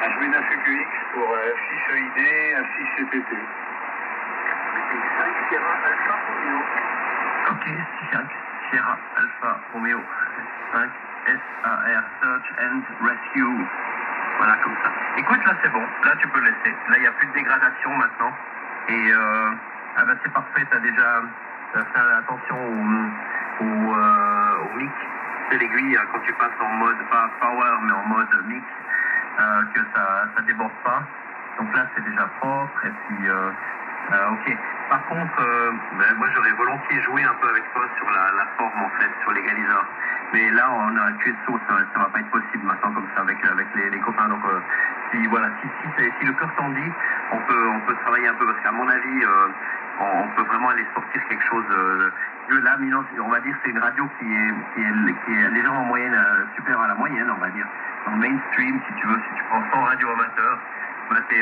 HB9 UQX pour F6EID, F6CPP. FX5 Sierra Alpha Romeo. Ok, 5 Sierra Alpha Romeo. 5 SAR Search and Rescue. Voilà, comme ça. Écoute, là c'est bon, là tu peux le laisser. Là il n'y a plus de dégradation maintenant. Et ah ben c'est parfait, tu as déjà fait attention au mic. C'est l'aiguille quand tu passes en mode, pas power, mais en mode mix, que ça déborde pas. Donc là c'est déjà propre. Et puis ok. Par contre, ben, moi j'aurais volontiers joué un peu avec toi sur la forme en fait, sur l'égaliseur. Mais là on a un tué de sauce, ça va pas être possible maintenant comme ça avec les copains. Donc si voilà, si le cœur t'en dit, on peut travailler un peu parce qu'à mon avis on peut vraiment aller sortir quelque chose. Là, Milan, on va dire c'est une radio qui est légèrement en moyenne, supérieure à la moyenne, on va dire. Dans le mainstream, si tu veux, si tu prends 100 radios amateurs, bah, t'es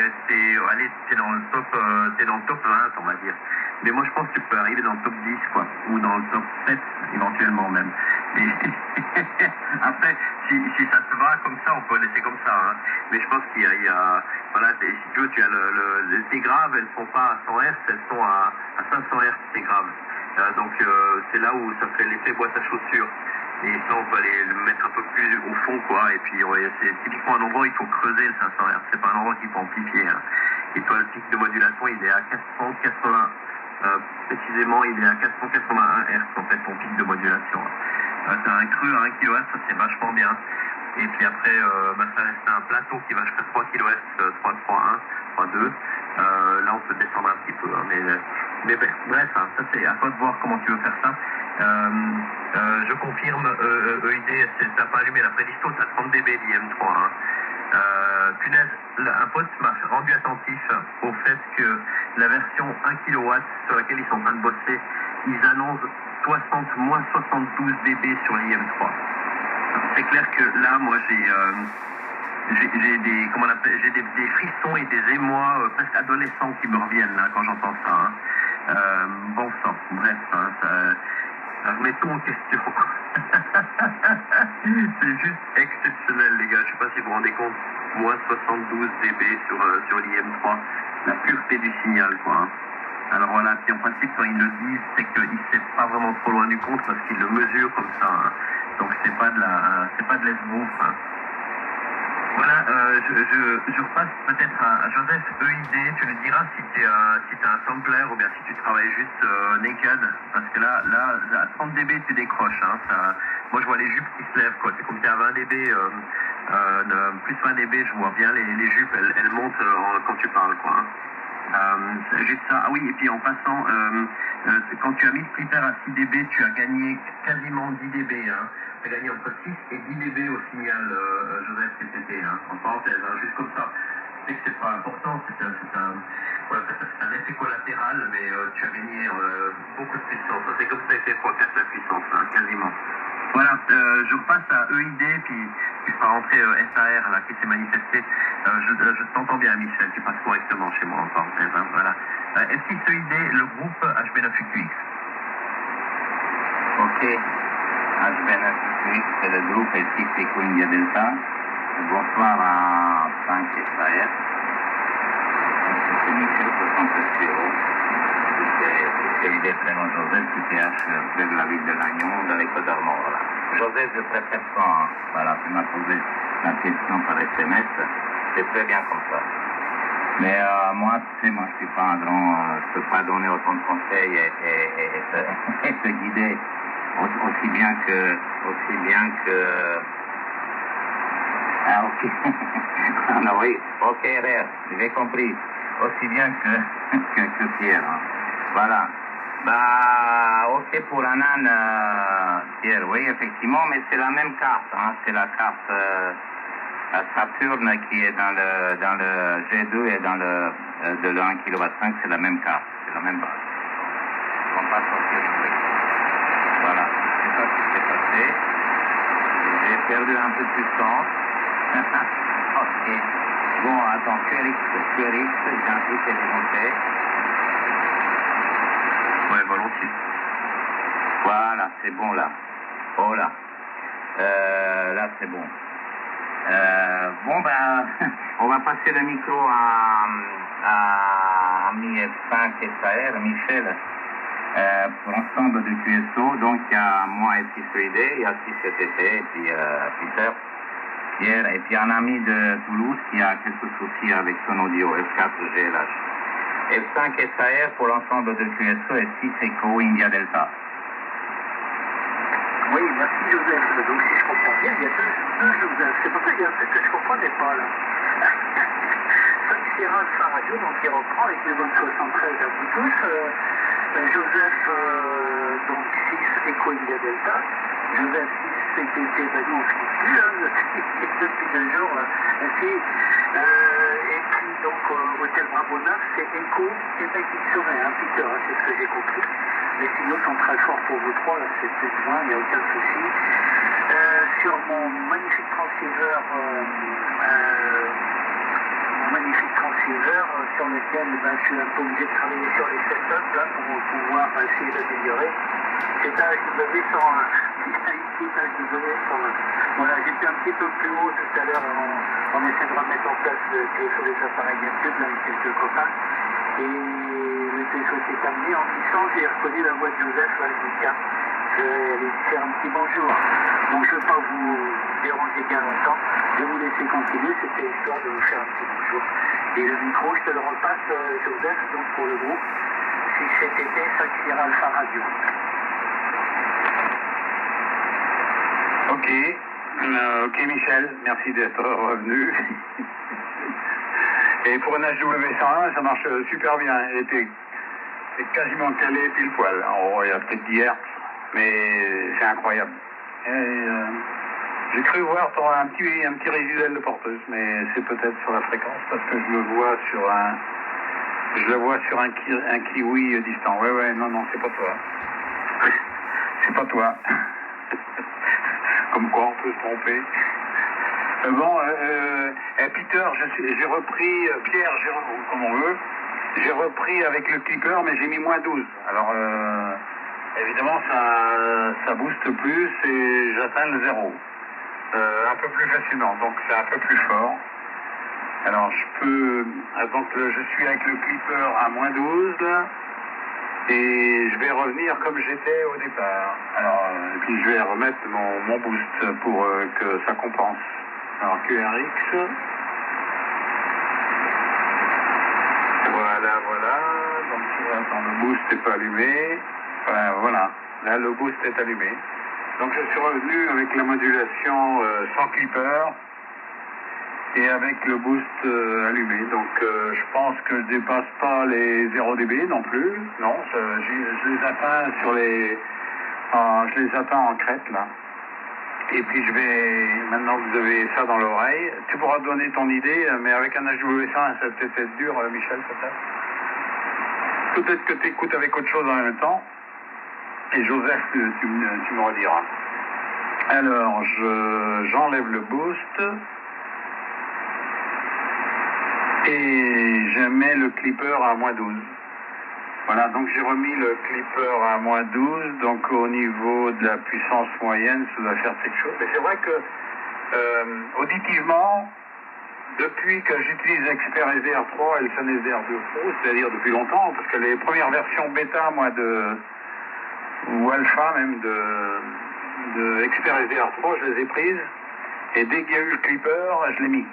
dans le top 20, on va dire. Mais moi, je pense que tu peux arriver dans le top 10, quoi, ou dans le top 7, éventuellement même. Et après, si ça te va comme ça, on peut laisser comme ça. Hein. Mais je pense qu'il y a voilà, si tu veux, tu as tes graves, elles sont pas à 100 Hz, elles sont à 500 Hz, tes graves. Donc c'est là où ça fait l'effet boîte à chaussures. Et ça, on peut aller le mettre un peu plus au fond, quoi. Et puis, c'est typiquement un endroit où il faut creuser le 500 Hz. C'est pas un endroit qu'il faut amplifier. Hein. Et toi, le pic de modulation, il est à 480. Précisément, il est à 481 Hz, en fait, ton pic de modulation. T'as un creux à 1 kHz, ça c'est vachement bien. Et puis après, ça reste un plateau qui va jusqu'à 3 kHz, 3.1, 3.2. Là, on peut descendre un petit peu. Hein, mais bref, hein, ça c'est à toi de voir comment tu veux faire ça. Je confirme, EID, t'as pas allumé la prédisto, t'as 30 dB d'IM3. Hein. Punaise, un pote m'a rendu attentif au fait que la version 1 kW sur laquelle ils sont en train de bosser, ils annoncent moins 72 dB sur l'IM3. C'est clair que là, moi, j'ai des frissons et des émois presque adolescents qui me reviennent là, quand j'entends ça. Hein. Bon sang, bref, hein, remettons en question. C'est juste exceptionnel, les gars. Je sais pas si vous vous rendez compte. Moins 72 dB sur l'IM3. La pureté du signal, quoi. Hein. Alors voilà, puis en principe, quand ils le disent, c'est qu'ils ne sont pas vraiment trop loin du compte parce qu'ils le mesurent comme ça. Hein. Donc c'est pas de l'esbrouf. Hein. Voilà, je repasse peut-être à Joseph EID. Tu nous diras si tu as un sampler ou bien si tu travailles juste naked. Parce que là, à 30 dB, tu décroches. Hein, moi, je vois les jupes qui se lèvent. Quoi. C'est comme tu es à 20 dB, plus 20 dB, je vois bien les jupes, elles montent quand tu parles. Quoi, hein. Juste ça. Ah oui, et puis en passant, quand tu as mis le splitter à 6 dB, tu as gagné quasiment 10 dB. Hein. Tu as gagné entre 6 et 10 dB au signal, Joseph, CCT, hein, en parenthèse, hein, juste comme ça. Je sais que c'est pas important, c'est un effet collatéral, mais tu as gagné beaucoup de puissance. C'est comme ça que x4 la puissance, hein, quasiment. Voilà, je repasse à EID, puis tu feras rentrer SAR là, qui s'est manifesté. Je t'entends bien, Michel, tu passes correctement chez moi en parenthèse. Hein, voilà. F6 EID, le groupe HB9UQX. Ok, HB9UQX, c'est le groupe F6 Echo India Delta. Bonsoir à 5 SAR. C'est Michel, 60 euros. EID, prénom Joseph, QTH, près de la ville de Lannion, dans les Côtes-d'Armor. Voilà. Joseph, je préfère ça. Hein. Voilà, tu m'as posé la question par SMS. C'est très bien comme ça. Mais moi, tu sais, moi, je suis pas un grand... je peux pas donner autant de conseils et te guider aussi bien que... Ah, ok. Non, oui, ok, rire, j'ai compris. Aussi bien que Pierre. Hein. Voilà. Bah, ok pour Anan, Pierre, oui, effectivement, mais c'est la même carte. Hein. C'est la carte Saturne qui est dans le G2 et dans le 1 kW5, c'est la même carte, c'est la même base. On va sortir du truc. Voilà, c'est ça qui s'est passé. J'ai perdu un peu de puissance. Ok. Bon, attends, QRX, j'ai un truc à vous montrer. Ouais, volontiers. Voilà, c'est bon là. Oh là. Là, c'est bon. Bon, ben, on va passer le micro à mi F5 SAR, Michel, pour l'ensemble du QSO. Donc, il y a moi et Cisoïdé, il y a 6CTT, et puis Peter, Pierre, et puis un ami de Toulouse qui a quelques soucis avec son audio, F4 GLH. F5 SAR pour l'ensemble de QSO et 6 Echo India Delta. Oui, merci Joseph. Donc si je comprends bien, il y a deux Joseph. C'est pour ça qu'il y a un truc que je ne comprenais pas là. 5 Sierra Alpha Radio, donc il reprend avec les bonnes 73 à vous tous. Joseph, donc 6 Echo India Delta. Joseph 6 CTT, ben nous on finit plus, hein, depuis 2 jours. Et puis donc Hôtel Bravo 9, c'est Echo Québec X-Ray, hein, Peter, hein, c'est ce que j'ai compris. Les signaux sont très forts pour vous trois, là, c'est plus loin, il n'y a aucun souci. Sur mon magnifique transceiver, sur lequel ben, je suis un peu obligé de travailler sur les setups là, pour pouvoir essayer d'améliorer. C'est un HW sur un petit HW sur un... Voilà, j'étais un petit peu plus haut tout à l'heure, on essaie de remettre en place sur les appareils YouTube là, avec quelques copains. Et le TSO s'est terminé en glissant, j'ai reconnu la voix de Joseph, là, je dis tiens, je vais aller faire un petit bonjour. Donc je ne vais pas vous déranger bien longtemps, je vais vous laisser continuer, c'était histoire de vous faire un petit bonjour. Et le micro, je te le repasse, Joseph, donc pour le groupe, si c'était 5 Sierra Alpha Radio. Ok Michel, merci d'être revenu. Et pour un HW101, ça marche super bien. Elle était quasiment calée pile poil. Alors, il y a peut-être d'hier, mais c'est incroyable. J'ai cru voir un petit résiduel de porteuse, mais c'est peut-être sur la fréquence parce que je le vois sur un kiwi distant. Ouais, non, c'est pas toi. C'est pas toi. Comme quoi on peut se tromper. Peter, j'ai repris, Pierre, comme on veut, j'ai repris avec le clipper, mais j'ai mis -12. Alors, évidemment, ça booste plus et j'atteins le 0. Un peu plus facilement, donc c'est un peu plus fort. Alors, donc je suis avec le clipper à -12, là, et je vais revenir comme j'étais au départ. Alors, et puis je vais remettre mon boost pour que ça compense. Alors QRX, voilà, donc attends, le boost n'est pas allumé, voilà, là le boost est allumé. Donc je suis revenu avec la modulation sans clipper et avec le boost allumé, donc je pense que je dépasse pas les 0 dB non plus, non, je les atteins je les atteins en crête là. Et puis maintenant que vous avez ça dans l'oreille, tu pourras donner ton idée, mais avec un HW100, ça va peut-être être dur, Michel, peut-être. Peut-être que tu écoutes avec autre chose en même temps. Et Joseph, tu me rediras. Alors, j'enlève le boost. Et je mets le clipper à -12. Voilà, donc j'ai remis le clipper à -12, donc au niveau de la puissance moyenne, ça doit faire quelque chose. Mais c'est vrai que, auditivement, depuis que j'utilise Expert SDR3 et le Sun SDR2 Pro, c'est-à-dire depuis longtemps, parce que les premières versions bêta, ou alpha même, de Expert SDR3, je les ai prises, et dès qu'il y a eu le clipper, je l'ai mis.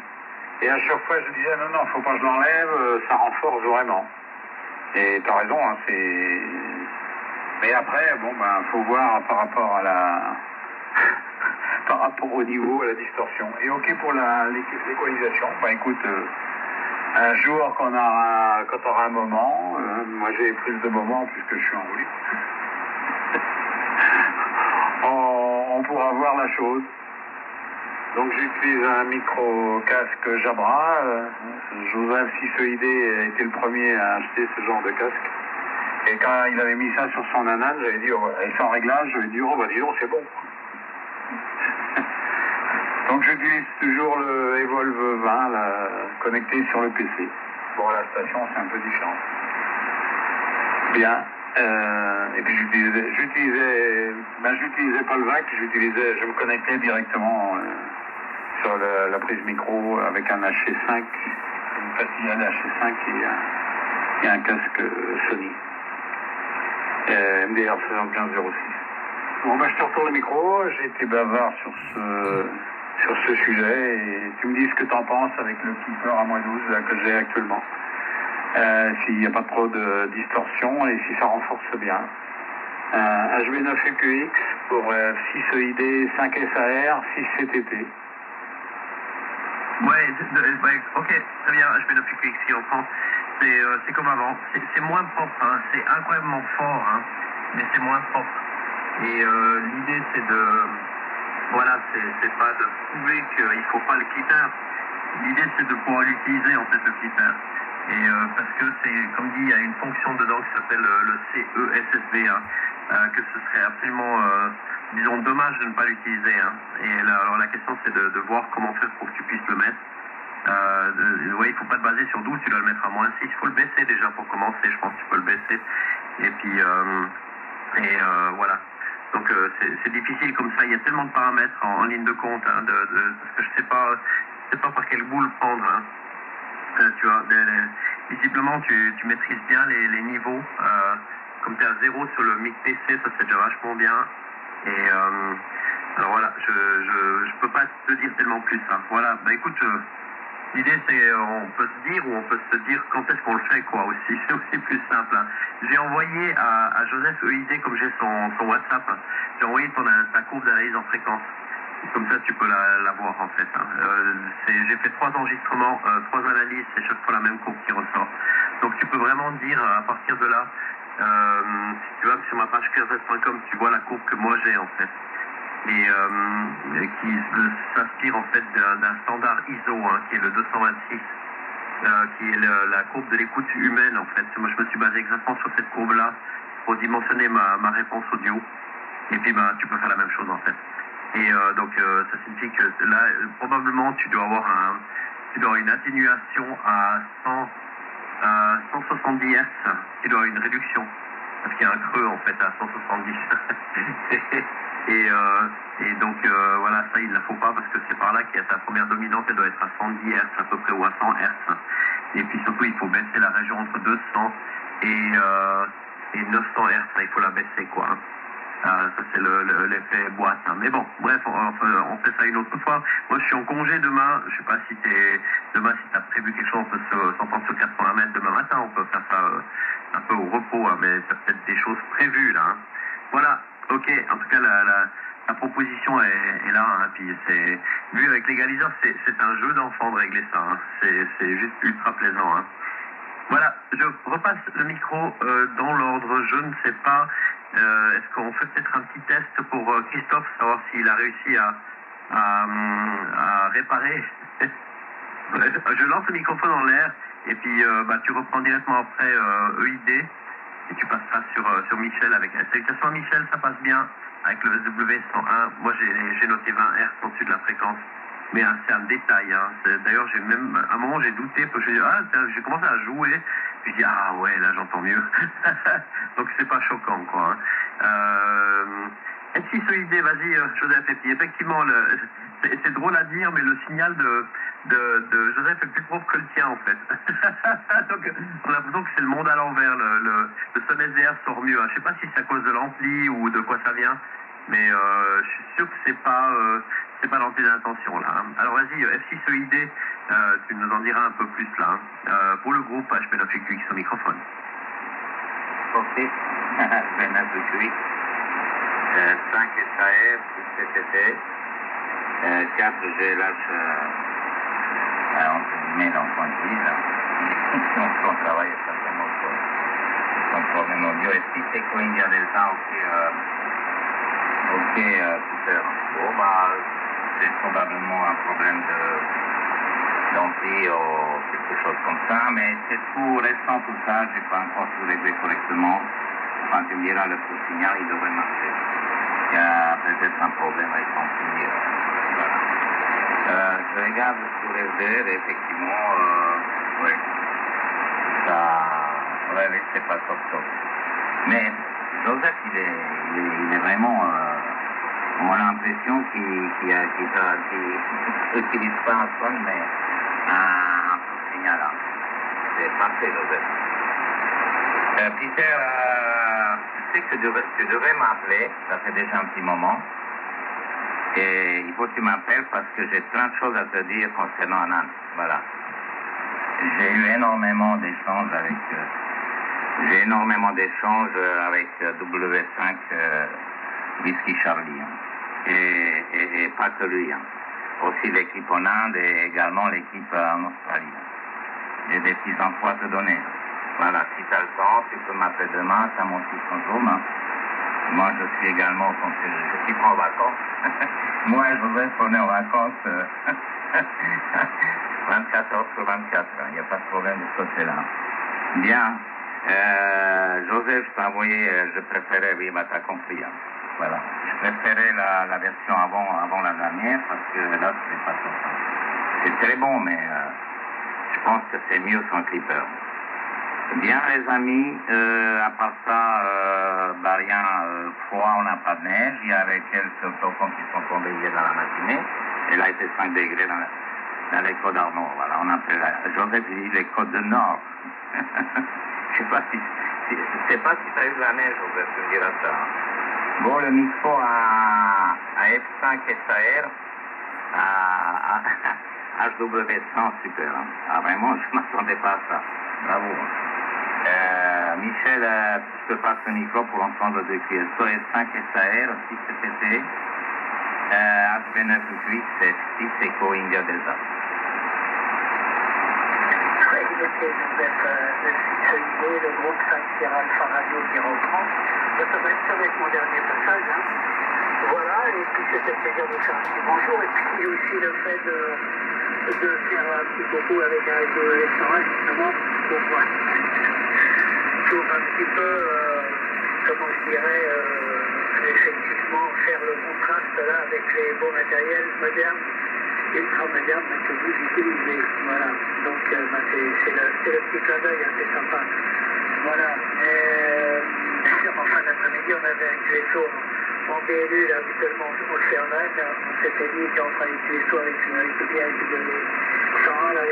Et à chaque fois, je disais, non, faut pas que je l'enlève, ça renforce vraiment. Et t'as raison, hein, mais après, faut voir par rapport par rapport au niveau, à la distorsion. Et ok pour l'équalisation, écoute, un jour quand on aura un moment, moi j'ai plus de moments puisque je suis en roulis, on pourra voir la chose. Donc j'utilise un micro-casque Jabra. Joseph Cisoïdé a été le premier à acheter ce genre de casque. Et quand il avait mis ça sur son Nanan, j'avais dit, et sans réglage, j'avais dit, dis donc, c'est bon. Donc j'utilise toujours le Evolve 20, là, connecté sur le PC. Bon, la station, c'est un peu différent. Bien. Et puis j'utilisais pas le VAC, je me connectais directement sur la prise micro avec un HC5, une pastilles HC5 et un casque Sony. MDR 7506. Bon, bah, je te retourne le micro. J'ai été bavard sur ce sujet et tu me dis ce que tu en penses avec le keeper à -12 là, que j'ai actuellement. S'il n'y a pas trop de distorsion et si ça renforce bien. HB9 UQX pour 6 EID, 5 SAR, 6 CTT. Ouais, ok, très bien, HB9 UQX ici en France, c'est comme avant, c'est moins propre, hein, c'est incroyablement fort, hein, mais c'est moins propre. Et l'idée c'est c'est pas de prouver qu'il faut pas le clipper, l'idée c'est de pouvoir l'utiliser en fait le clipper. Et parce que c'est, comme dit, il y a une fonction dedans qui s'appelle le CESSV, hein, que ce serait absolument, disons, dommage de ne pas l'utiliser. Hein. Et là, alors la question c'est de voir comment faire pour que tu puisses le mettre. Ouais, il faut pas te baser sur 12, tu dois le mettre à -6. Il faut le baisser déjà pour commencer, je pense que tu peux le baisser. Et puis, voilà. Donc c'est difficile comme ça, il y a tellement de paramètres en ligne de compte, hein, parce que je sais pas par quel bout le prendre. Hein. Tu vois, visiblement tu maîtrises bien les niveaux. Comme tu es à 0 sur le mic PC, ça c'est déjà vachement bien. Et alors voilà, je peux pas te dire tellement plus. Hein. Voilà, bah écoute, l'idée c'est on peut se dire ou on peut se dire quand est-ce qu'on le fait quoi aussi. C'est aussi plus simple. Hein. J'ai envoyé à Joseph EID, comme j'ai son WhatsApp, j'ai envoyé ta courbe d'analyse en fréquence. Comme ça, tu peux la voir en fait. Hein. J'ai fait 3 enregistrements, 3 analyses, c'est chaque fois la même courbe qui ressort. Donc tu peux vraiment dire à partir de là, tu vois, sur ma page clearz.com, tu vois la courbe que moi j'ai en fait. Et qui s'inspire en fait d'un standard ISO, hein, qui est le 226, qui est la courbe de l'écoute humaine en fait. Moi je me suis basé exactement sur cette courbe-là pour dimensionner ma réponse audio. Et puis tu peux faire la même chose en fait. Et donc ça signifie que là probablement tu dois avoir une atténuation à 170 Hz, tu dois avoir une réduction parce qu'il y a un creux en fait à 170. et donc voilà, ça il ne la faut pas parce que c'est par là qu'il y a sa première dominante, elle doit être à 110 Hz à peu près ou à 100 Hz. Et puis surtout il faut baisser la région entre 200 et 900 Hz, il faut la baisser quoi. Hein. Ça c'est l'effet boîte. Hein. Mais bon, bref, on fait ça une autre fois. Moi je suis en congé demain. Je sais pas si demain si t'as prévu quelque chose, on peut s'entendre sur 80 mètres demain matin. On peut faire ça un peu au repos, hein, mais t'as peut-être des choses prévues là. Hein. Voilà, ok. En tout cas la proposition est là. Hein. Puis vu avec l'égaliseur, c'est un jeu d'enfant de régler ça. Hein. C'est juste ultra plaisant. Hein. Voilà, je repasse le micro dans l'ordre. Je ne sais pas. Est-ce qu'on fait peut-être un petit test pour Christophe, savoir s'il a réussi à réparer. Je lance le microphone en l'air et puis tu reprends directement après EID et tu passeras sur Michel avec la salutations à Michel, ça passe bien avec le SW101. Moi j'ai noté 20 Hz au-dessus de la fréquence. Mais c'est un détail. Hein. D'ailleurs, à un moment, j'ai douté, parce que j'ai commencé à jouer. Puis j'ai dit, ah ouais, là, j'entends mieux. Donc, c'est pas choquant, quoi. Hein. M6 EID, vas-y, Joseph. Et puis, effectivement, c'est drôle à dire, mais le signal de Joseph est plus propre que le tien, en fait. Donc, on a l'impression que c'est le monde à l'envers. Le son SDR sort mieux. Hein. Je sais pas si c'est à cause de l'ampli ou de quoi ça vient. Mais je suis sûr que c'est pas dans tes intentions là. Hein. Alors vas-y, F6 EID, tu nous en diras un peu plus là. Hein. Pour le groupe HB9 UQX au microphone. Ok, HB9 UQX, 5 SAR, 6 CTT, 4 GLH dans pointille. On travaille certainement sur son problème audio. Et si c'est Coindia Delta aussi. Ok, super. Bon, c'est probablement un problème d'ampli ou quelque chose comme ça, mais c'est tout récent tout ça, je n'ai pas encore tout réglé correctement. Quand tu me diras le tout signal, il devrait marcher. Il y a peut-être un problème avec l'ampli. Voilà. Je regarde sur SDR et effectivement, oui, c'est pas top. Mais Joseph, il est vraiment On a l'impression qu'il n'utilise pas un son, mais un signal. C'est parfait, Joseph. Peter, tu sais que tu devrais m'appeler, ça fait déjà un petit moment. Et il faut que tu m'appelles parce que j'ai plein de choses à te dire concernant Anan. Voilà. J'ai eu énormément d'échanges avec W5 Whisky Charlie. Et pas que lui. Aussi l'équipe en Inde et également l'équipe en Australie. J'ai des petits emplois à te donner. Voilà, si tu as le temps, tu peux m'appeler demain, ça mon fils en Zoom. Moi, je suis également, je suis pas en vacances. Moi, Joseph, on est en vacances 24 heures sur 24. Il n'y a pas de problème de ce côté-là. Bien. Joseph, je t'ai envoyé, je préférais, oui, bah, t'as compris. Hein. Voilà. Je préférais la version avant la dernière parce que là, c'est pas tout ça. C'est très bon, mais je pense que c'est mieux sans clipper. Bien, les amis, à part ça, rien, froid, on n'a pas de neige. Il y avait quelques flocons qui sont tombés hier dans la matinée. Et là, il était 5 degrés dans les côtes d'Arnaud. Voilà, on appelle, Joseph dit les côtes du Nord. Je sais pas si tu as eu de la neige, Joseph, tu me diras ça. Bon, le micro à F5 SAR, à HW100, super. Hein. Ah, vraiment, je ne m'attendais pas à ça. Bravo. Michel, je te passe le micro pour entendre de qui est S5 SAR, 6 CPT, HB988, c'est 6 Echo India Delta. Le groupe 5 Sierra Alpha Radio qui reprend. Ça va être mon dernier passage. Hein. Voilà, et puis c'était le plaisir de faire un petit bonjour. Et puis aussi le fait de faire un petit coucou avec un restaurant justement pour un petit peu, comment je dirais, effectivement faire le contraste là avec les beaux matériels modernes, ultra modernes que vous utilisez. Voilà, donc c'est le petit clin d'œil, hein, c'est sympa. Voilà, en fin d'après-midi, on avait un QSO en BLU, là, habituellement on le fait en Inde, on s'était dit qu'on ferait un QSO avec bien sans là,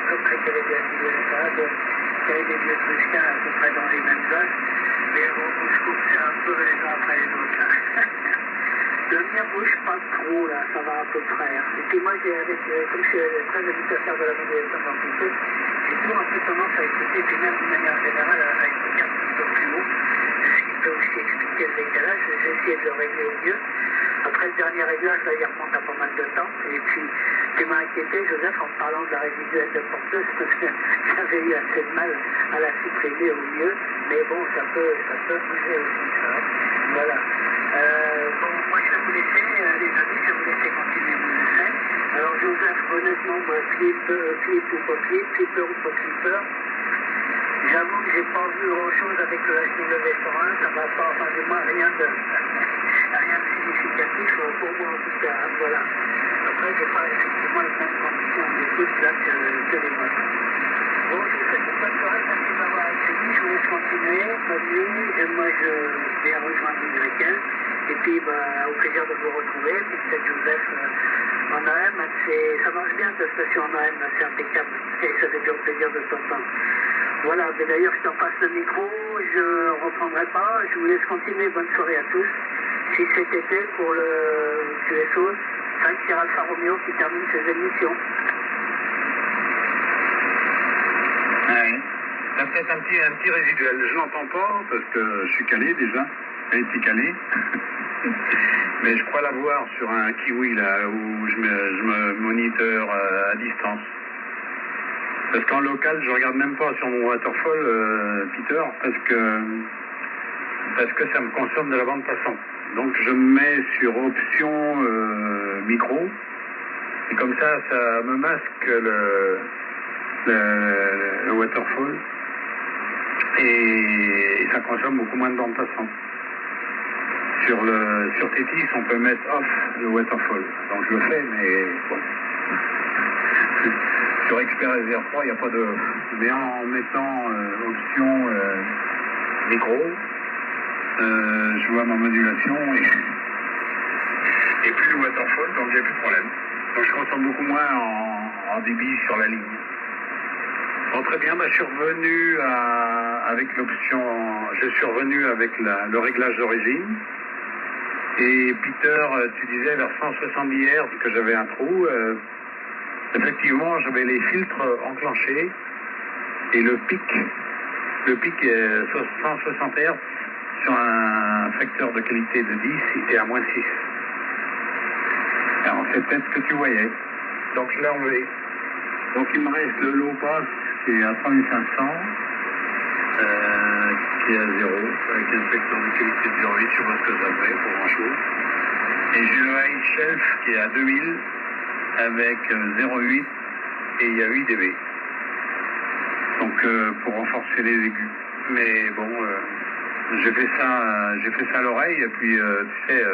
comme ça qu'il y avait bien qu'il y avait des vieux Trusquins à peu près dans les mêmes zones, mais bon, je trouve que c'est un peu les uns après les autres. Là. Le mien bouge pas trop, là, ça va à peu près. Hein. Et puis moi, comme je suis très habitué à faire de la modélisation d'amplitude, j'ai toujours un peu tendance à écouter, puis même d'une manière générale, à écouter un petit peu plus haut, ce qui peut aussi expliquer le décalage. J'ai essayé de le régler au mieux. Après le dernier réglage, là, il remonte à pas mal de temps. Et puis, tu m'as inquiété, Joseph, en parlant de la résiduelle de porteuse, parce que j'avais eu assez de mal à la supprimer au mieux. Mais bon, ça peut bouger aussi, ça. Voilà. Bon, moi, je vais vous laisser, les amis, je vais vous laisser continuer mon essai. Alors, Joseph, honnêtement, moi, flip ou pas flip, flipper ou pas flipper, j'avoue que j'ai pas vu grand-chose avec le HW101, ça m'a pas, enfin, du moins, rien de significatif pour moi, en tout cas, hein, voilà. Après, j'ai pas effectivement les mêmes conditions d'écoute là que les vôtres. Bon, je vous souhaite une bonne soirée, merci de m'avoir accueilli, je vous laisse continuer, bonne nuit, et moi je vais rejoindre l'Américain, et puis au plaisir de vous retrouver, puis peut-être Joseph en AM, ça marche bien cette station en AM, c'est impeccable, et ça fait toujours plaisir de t'entendre. Voilà, mais d'ailleurs je t'en passe le micro, je ne reprendrai pas, je vous laisse continuer, bonne soirée à tous. Si cet été pour le QSO 5 Sierra Alpha Romeo qui termine ses émissions. Ouais. Ça peut-être un petit résiduel. Je l'entends pas parce que je suis calé déjà, un petit calé. Mais je crois l'avoir sur un Kiwi là où je me moniteur à distance. Parce qu'en local, je regarde même pas sur mon waterfall, Peter, parce que ça me consomme de la bande passante. Donc je me mets sur option micro, et comme ça me masque le waterfall, et ça consomme beaucoup moins de bande passante. Sur Tétis, on peut mettre off le waterfall. Donc je le fais, mais bon. Sur Expert Reserve 3, il n'y a pas de... Mais en mettant option micro, je vois ma modulation et plus le waterfall, donc j'ai plus de problème. Donc je consomme beaucoup moins en débit sur la ligne. Bon, très bien, je suis revenu avec l'option, je suis revenu avec le réglage d'origine. Et Peter, tu disais vers 170 Hz que j'avais un trou. Effectivement, j'avais les filtres enclenchés et le pic est 160 Hz sur un facteur de qualité de 10, était à moins 6. Alors c'est peut-être ce que tu voyais. Donc je l'ai enlevé. Donc il me reste le low pass qui est à 3500, qui est à 0, avec un facteur de qualité de 0,8, je sais pas ce que ça fait pour grand chose. Et j'ai le high shelf qui est à 2000 avec 0,8 et il y a 8 dB. Donc pour renforcer les aigus. Mais bon, j'ai fait ça à l'oreille et puis tu sais,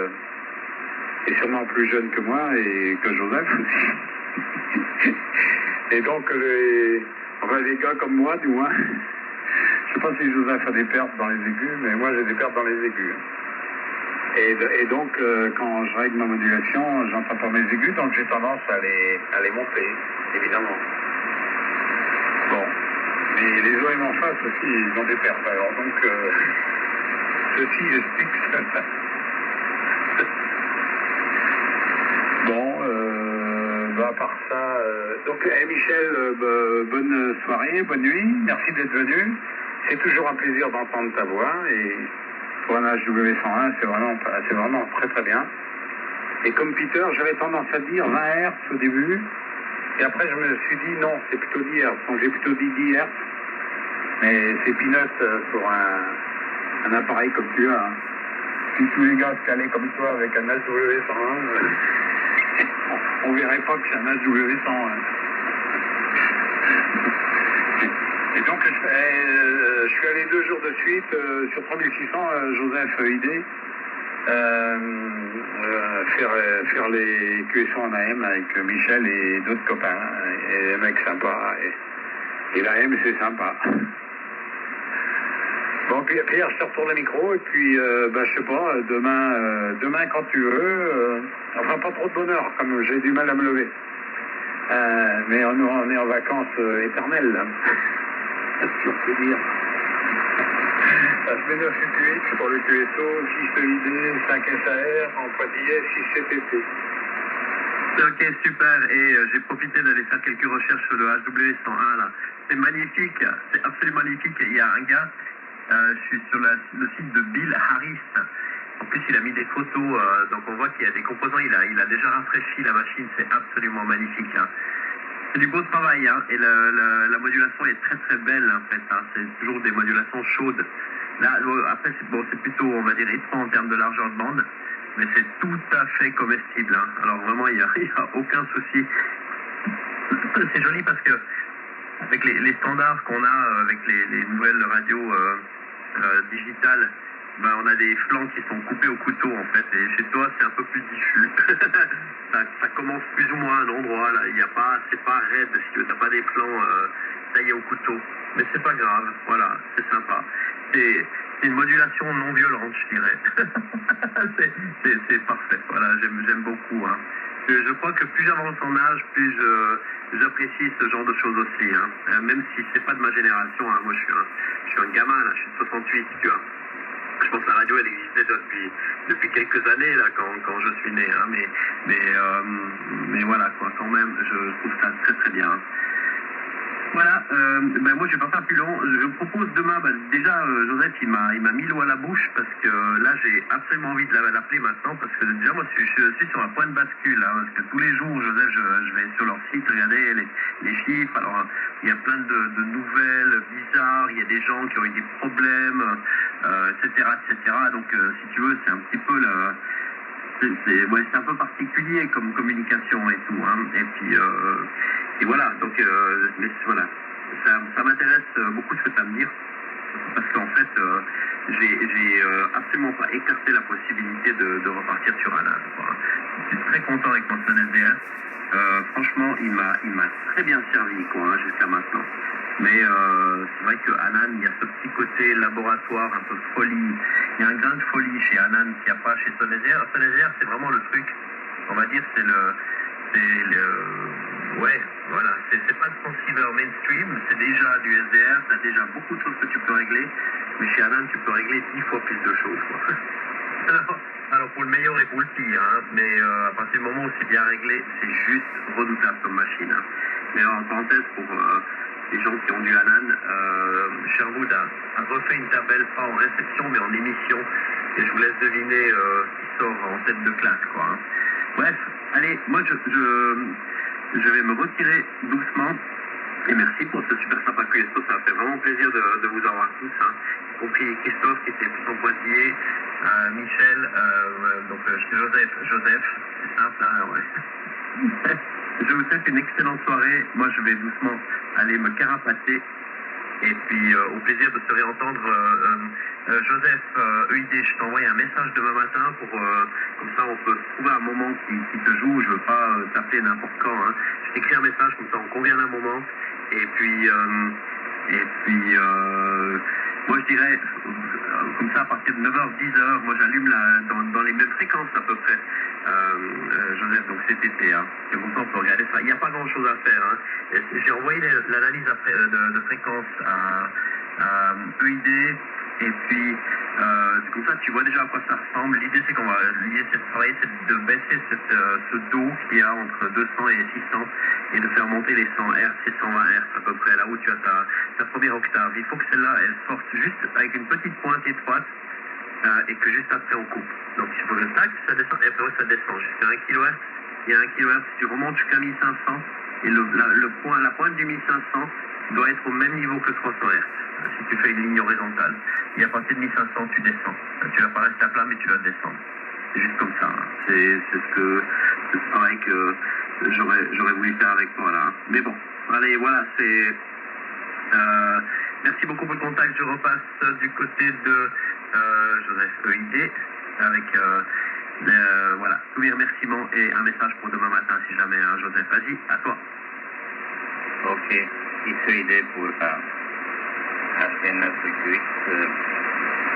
est sûrement plus jeune que moi et que Joseph aussi. Et donc les gars comme moi, du moins, je sais pas si Joseph a des pertes dans les aigus, mais moi j'ai des pertes dans les aigus. Et donc, quand je règle ma modulation, j'entends pas mes aigus, donc j'ai tendance à les monter, évidemment. Bon. Mais les OM en face aussi, ils ont des pertes. Alors donc, ceci explique ça. Bon, à part ça... donc, Michel, bonne soirée, bonne nuit. Merci d'être venu. C'est toujours un plaisir d'entendre ta voix. Et pour un HW101, c'est vraiment très très bien. Et comme Peter, j'avais tendance à dire 20 Hz au début. Et après, je me suis dit non, c'est plutôt 10 Hz. Donc, j'ai plutôt dit 10 Hz. Mais c'est peanuts pour un appareil comme tu as. Hein. Si tous les gars se calaient comme toi avec un HW101, on verrait pas que c'est un HW101. Et donc, je suis allé 2 jours de suite sur 3600, Joseph ID, faire les QSO en AM avec Michel et d'autres copains. Et les mecs sympas. Et l'AM, c'est sympa. Bon, Pierre, je te retourne le micro, et puis, je sais pas, demain quand tu veux, enfin, pas trop de bonheur, comme j'ai du mal à me lever. Mais on est en vacances éternelles, là. Si on peut dire. La semaine 9-8 pour le QSO, 6 EID, 5 SAR, en pointillé, 6 CTT. Ok, super. Et j'ai profité d'aller faire quelques recherches sur le HW101, là. C'est magnifique, c'est absolument magnifique. Il y a un gars, je suis sur le site de Bill Harris. En plus, il a mis des photos, donc on voit qu'il y a des composants. Il a déjà rafraîchi la machine, c'est absolument magnifique. Hein. C'est du beau travail, hein, et la modulation est très très belle en fait. Hein. C'est toujours des modulations chaudes. Là, après, c'est plutôt, on va dire, étroit en termes de largeur de bande, mais c'est tout à fait comestible. Hein. Alors vraiment, il n'y a aucun souci. C'est joli parce que avec les standards qu'on a avec les nouvelles radios digitales, on a des flancs qui sont coupés au couteau en fait, et chez toi c'est un peu plus diffus. ça commence plus ou moins à un endroit là, c'est pas raide, si tu n'as pas des flancs taillés au couteau, mais c'est pas grave, voilà, c'est sympa. C'est une modulation non violente, je dirais. c'est parfait, voilà, j'aime beaucoup. Hein. Je crois que plus j'avance en âge, plus j'apprécie ce genre de choses aussi. Hein. Même si c'est pas de ma génération, hein. Moi je suis un gamin, là, je suis de 68, tu vois. Je pense que la radio elle existait déjà depuis quelques années là quand je suis né, hein. Mais voilà quoi, quand même, je trouve ça très très bien. Hein. Voilà, moi je vais pas faire plus long. Je vous propose demain, déjà Joseph il m'a mis l'eau à la bouche parce que là j'ai absolument envie de l'appeler maintenant parce que déjà moi je suis sur un point de bascule, hein, parce que tous les jours Joseph je vais sur leur site regarder les chiffres. Alors il y a plein de nouvelles bizarres, il y a des gens qui ont eu des problèmes, etc. Donc si tu veux c'est un petit peu c'est un peu particulier comme communication et tout, hein. Et voilà, donc mais voilà, ça m'intéresse beaucoup ce que tu as à me dire, parce qu'en fait j'ai absolument pas écarté la possibilité de repartir sur Anan. Je suis très content avec mon Son SDR. Franchement il m'a très bien servi quoi, hein, jusqu'à maintenant. Mais c'est vrai que Anan, il y a ce petit côté laboratoire, un peu folie. Il y a un grain de folie chez Anan qu'il n'y a pas chez Son SDR. Son SDR, c'est vraiment le truc on va dire, ouais, voilà, c'est pas le transceiver mainstream, c'est déjà du SDR, t'as déjà beaucoup de choses que tu peux régler, mais chez Anan, tu peux régler 10 fois plus de choses, quoi. Alors pour le meilleur et pour le pire, hein, mais à partir du moment où c'est bien réglé, c'est juste redoutable comme machine. Hein. Mais en parenthèse, pour les gens qui ont du Anan, Sherwood a refait une tabelle, pas en réception, mais en émission, et je vous laisse deviner qui sort en tête de classe, quoi. Hein. Bref, allez, moi je vais me retirer doucement. Et merci pour ce super sympa Christophe, ça fait vraiment plaisir de vous avoir tous, hein. Y compris Christophe qui était plutôt pointillé, Michel, donc Joseph, c'est simple, hein, ouais. Je vous souhaite une excellente soirée. Moi je vais doucement aller me carapater. Et puis au plaisir de se réentendre. Joseph, EID, je t'envoie un message demain matin pour comme ça on peut trouver un moment qui te joue. Je veux pas t'appeler n'importe quand. Hein. Je t'écris un message comme ça on convient d'un moment. Et puis moi je dirais comme ça à partir de 9h, 10h, moi j'allume dans les mêmes fréquences à peu près. Joseph, donc cet été, hein. Et comme ça on peut regarder ça. Il n'y a pas grand chose à faire. Hein. J'ai envoyé l'analyse de fréquence à EID. Et puis, comme ça, tu vois déjà à quoi ça ressemble. L'idée, c'est de travailler, c'est de baisser ce dos qu'il y a entre 200 et 600 et de faire monter les 100 Hz et 120 Hz à peu près, là où tu as ta première octave. Il faut que celle-là, elle sorte juste avec une petite pointe étroite et que juste après on coupe. Donc, il faut que tac, ça descend, et après ça descend jusqu'à 1 kHz. Il y a 1 kHz, tu remontes jusqu'à 1500 et la pointe du 1500 doit être au même niveau que 300 Hz. Si tu fais une ligne horizontale. Et à partir de 1500, tu descends. Tu vas pas rester à plat, mais tu vas descendre. C'est juste comme ça. Hein. C'est ce travail que j'aurais voulu faire avec toi là. Mais bon, allez, voilà, c'est... merci beaucoup pour le contact. Je repasse du côté de Joseph EID avec voilà, tous les remerciements et un message pour demain matin si jamais, hein, Joseph. Vas-y, à toi. Ok, ici EID pour HN98,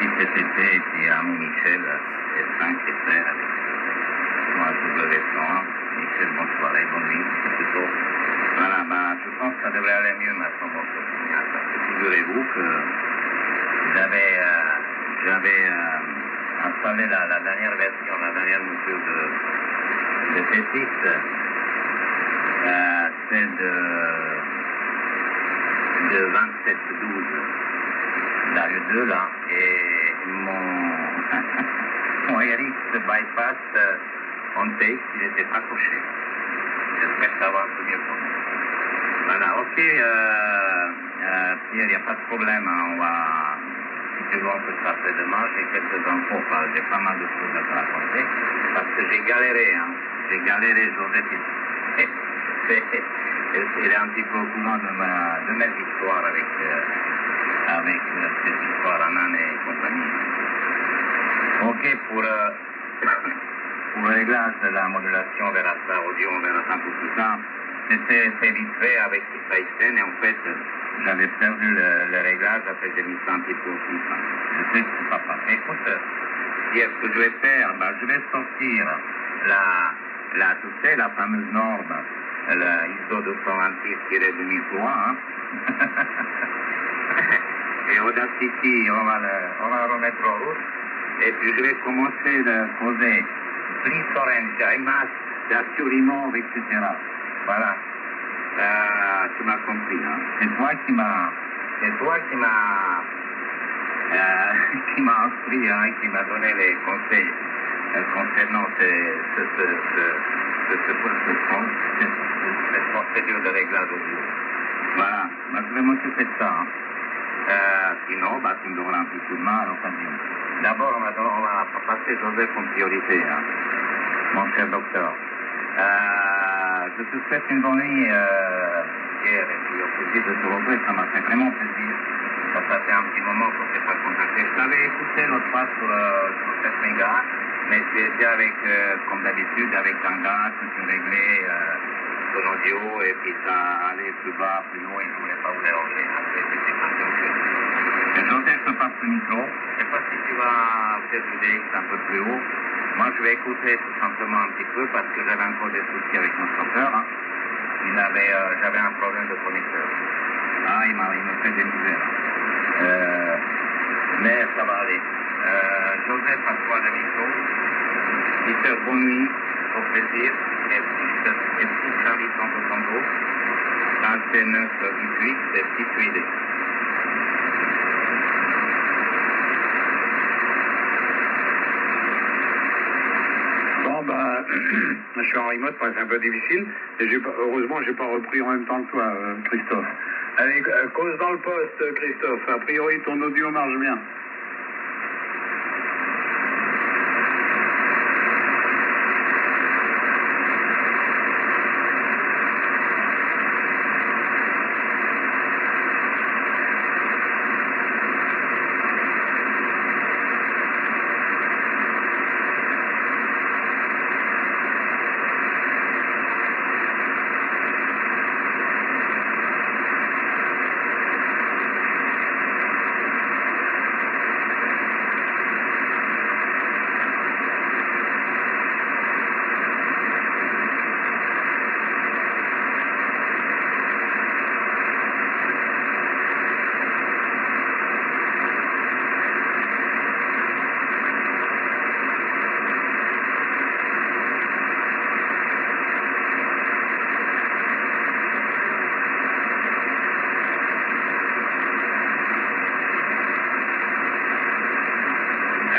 si cet été, et puis ami Michel, S5 et frère avec moi W100. Michel, bonsoir et bonne nuit, plutôt. Voilà, bah, je pense que ça devrait aller mieux maintenant, mon signal. Parce que figurez-vous que j'avais installé la dernière version, la dernière mesure de T6, celle de 2712 dans le 2 là, et mon Eric bypass on take, il était pas couché. J'espère que ça va un peu mieux pour nous. Voilà, ok, Pierre, il n'y a pas de problème, hein, on va, si tu veux, on peut se rappeler demain, j'ai quelques infos, j'ai pas mal de choses à te raconter, parce que j'ai galéré, Joseph, il est un petit peu au courant de mes histoires avec cette histoire Anan et compagnie. Ok, pour le réglage de la modulation vers la star audio, on verra ça pour tout ça. C'était fait vite fait avec System et en fait, j'avais perdu le réglage, après j'ai mis ça un petit peu aussi. Je sais que c'est pas parfait. Écoute, Pierre, ce que je vais faire, je vais sortir tu sais, la fameuse norme, la ISO 226-2003, hein. Et Audacity, on va remettre en route. Et puis je vais commencer de poser Please IMAX, Dasturimo, etc. Voilà. Tu m'as compris, hein. C'est toi qui m'as instruit, hein, qui m'a donné les conseils concernant cette procédure de réglage audio. Voilà, je vais m'occuper de ça. Hein. Sinon, tu me donneras un petit coup de main à l'occasion. D'abord, on va passer Joseph en priorité, hein, mon cher docteur. Je te souhaite une bonne nuit, Pierre, et puis au plaisir de te retrouver, ça m'a fait vraiment plaisir. Ça fait un petit moment qu'on ne s'est pas contacté. Je t'avais écouté l'autre fois sur 7 mégas, mais c'était avec, comme d'habitude, avec un gars que tu réglais ton audio, et puis ça allait plus bas, plus haut, et je ne voulais pas vous déranger. Après, c'était pas sûr. Et Joseph se passe le micro. Je ne sais pas si tu vas faire du DX un peu plus haut. Moi, je vais écouter tout simplement un petit peu parce que j'avais encore des soucis avec mon chauffeur. Hein. J'avais un problème de conducteur. Ah, il me fait des misères. Mais ça va aller. Joseph a trois émissions. Peter, bonne nuit, au plaisir. Et petit Charlie Santo, Alpé 918, et petit Suédé. Bon, bah, je suis en remote, c'est un peu difficile. Et heureusement, j'ai pas repris en même temps que toi, Christophe. Allez, cause dans le poste, Christophe. A priori, ton audio marche bien.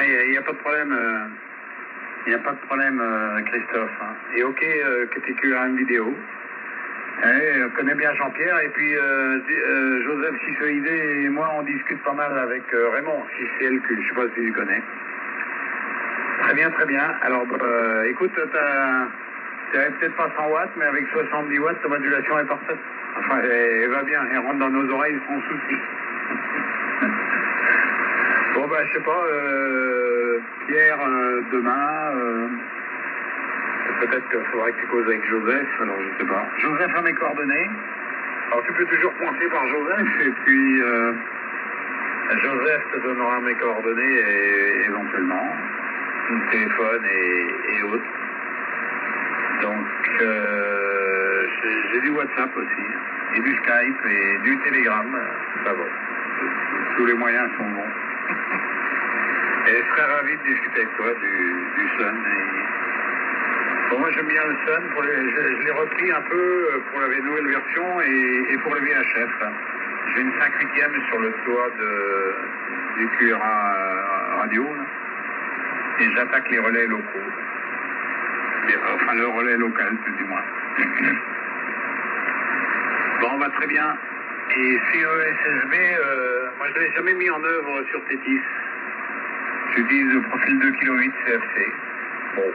Il n'y a pas de problème. Il n'y a pas de problème, Christophe. Hein. Et ok que tu écris une vidéo. On connaît bien Jean-Pierre. Et puis Joseph Sissoïdé et moi, on discute pas mal avec Raymond, CLQ. Je ne sais pas si tu le connais. Très bien, très bien. Alors, écoute, tu n'avais peut-être pas 100 watts, mais avec 70 watts, ta modulation est parfaite. Enfin, elle va bien. Elle rentre dans nos oreilles sans souci. Bon, bah, je sais pas, Pierre, demain, peut-être qu'il faudra que tu causes avec Joseph, alors je sais pas. Joseph a mes coordonnées. Alors, tu peux toujours pointer par Joseph, et puis Joseph te donnera mes coordonnées, éventuellement, téléphone et autres. Donc, j'ai du WhatsApp aussi, et du Skype, et du Telegram, ça va. Tous les moyens sont bons. Et je serais ravi de discuter avec toi du Sun. Bon, moi j'aime bien le Sun, je l'ai repris un peu pour la nouvelle version et pour le VHF. J'ai une 5/8e sur le toit du QRA radio, là, et j'attaque les relais locaux. Enfin, le relais local, tout du moins. Bon, bah très bien. Et CESSB, moi je ne l'ai jamais mis en œuvre sur Tétis. J'utilise le profil 2,8 kg CFC. Bon.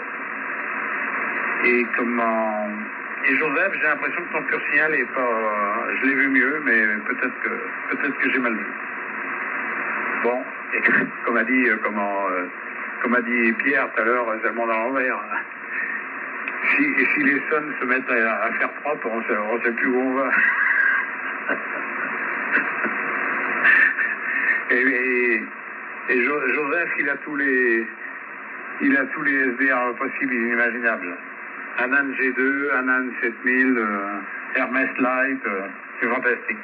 Et comment... Et Joseph, j'ai l'impression que ton pur signal est pas... Je l'ai vu mieux, mais peut-être que j'ai mal vu. Bon. Et comme a dit Pierre tout à l'heure, c'est le monde à l'envers. Si les sons se mettent à faire propre, on sait plus où on va. Et Joseph, il a tous les SDR possibles et inimaginables. Anan G2, Anan 7000, Hermès Light, c'est fantastique.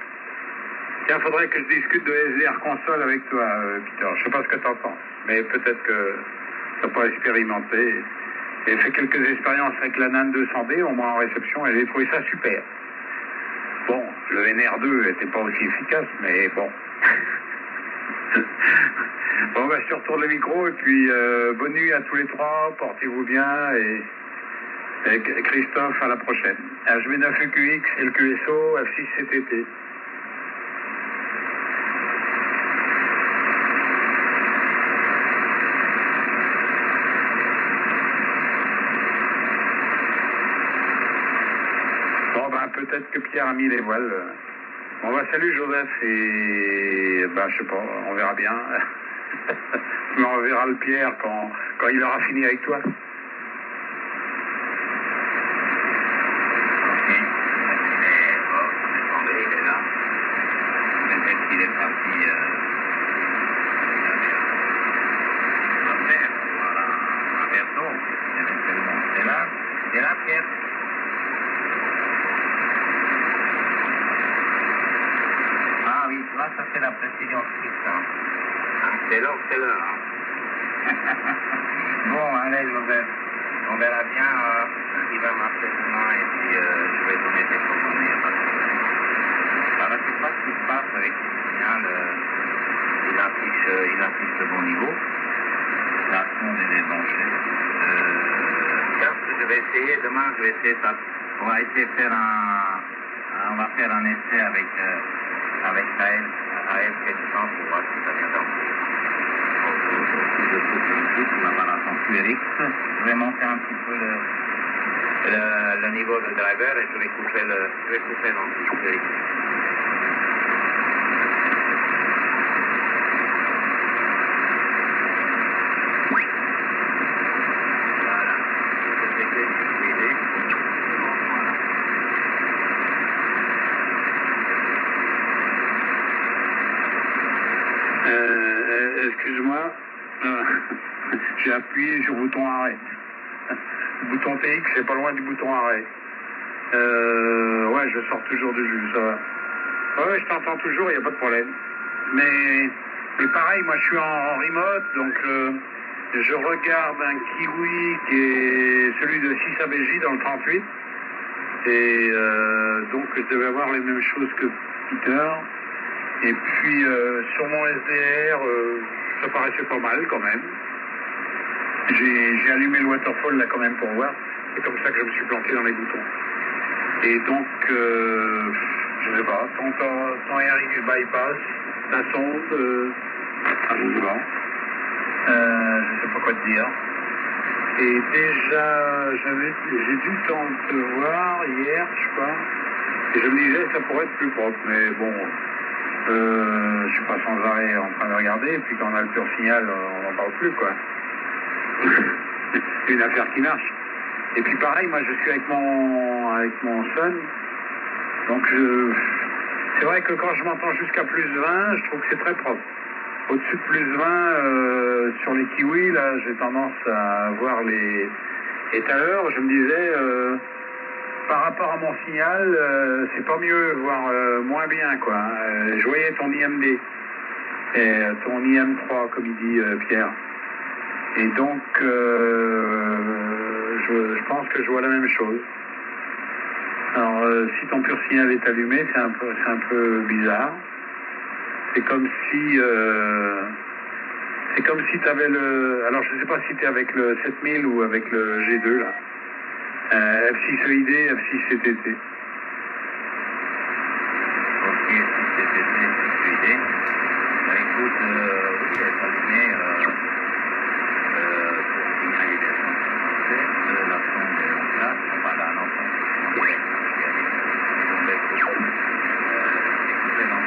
Tiens, faudrait que je discute de SDR console avec toi, Peter. Je sais pas ce que tu en penses, mais peut-être que tu pas expérimenté. J'ai fait quelques expériences avec la NAN 200D, au moins en réception, et j'ai trouvé ça super. Bon, le NR2 n'était pas aussi efficace, mais bon. Bon, bah, je te retourne le micro, et puis bonne nuit à tous les trois, portez-vous bien, et Christophe, à la prochaine. HB9EQX, LQSO, F6CTT. Bon, bah, peut-être que Pierre a mis les voiles. Bon, bah, salut Joseph, et bah, je sais pas, on verra bien. Mais on verra le Pierre quand il aura fini avec toi. là, ça c'est la précision stricte. Hein. C'est l'heure, c'est l'heure. Hein. Bon, allez, on verra bien ce qui va marcher demain et puis je vais donner des coordonnées. Alors, je ne sais pas ce qui se passe avec le signal. Il affiche le bon niveau. La sonde est débranchée. Tiens, je vais essayer, demain, je vais essayer ça. On va essayer de faire on va faire un essai avec AL700 pour voir si ça vient d'entrer. Si je coupe un petit peu, on va voir la son QRX. Je vais monter un petit peu le niveau de driver et je vais couper l'anti-QRX. Excuse-moi, j'ai appuyé sur le bouton arrêt. Le bouton TX, c'est pas loin du bouton arrêt. Ouais, je sors toujours du jus, ça va. Ouais, je t'entends toujours, il n'y a pas de problème. Mais pareil, moi je suis en remote, donc je regarde un Kiwi qui est celui de 6 ABJ dans le 38. Et donc je devais avoir les mêmes choses que Peter. Et puis sur mon SDR, ça paraissait pas mal quand même. J'ai allumé le waterfall là quand même pour voir. C'est comme ça que je me suis planté dans les boutons. Et donc, je sais pas, ton RX bypass, ta sonde, je sais pas. Je sais pas quoi te dire. Et déjà, j'ai dû te voir hier, je sais pas. Et je me disais, ça pourrait être plus propre, mais bon. Je suis pas sans arrêt en train de regarder, et puis quand on a le pur signal, on n'en parle plus, quoi. C'est une affaire qui marche. Et puis pareil, moi je suis avec mon son, donc c'est vrai que quand je m'entends jusqu'à plus 20, je trouve que c'est très propre. Au-dessus de plus 20, sur les kiwis, là, j'ai tendance à voir les... Et tout à l'heure, je me disais... par rapport à mon signal, c'est pas mieux, voire moins bien, quoi. Je voyais ton IMD, et ton IM3, comme il dit Pierre. Et donc, je pense que je vois la même chose. Alors, si ton pur signal est allumé, c'est un peu bizarre. C'est comme si tu avais le... Alors, je ne sais pas si tu es avec le 7000 ou avec le G2, là. F6 EID, F6 CTT. Ok, F6 CTT, F6 EID. Écoute, oui, elle est allumée pour signalisation de la sonde en place. Voilà, non, on dirait écoutez, non.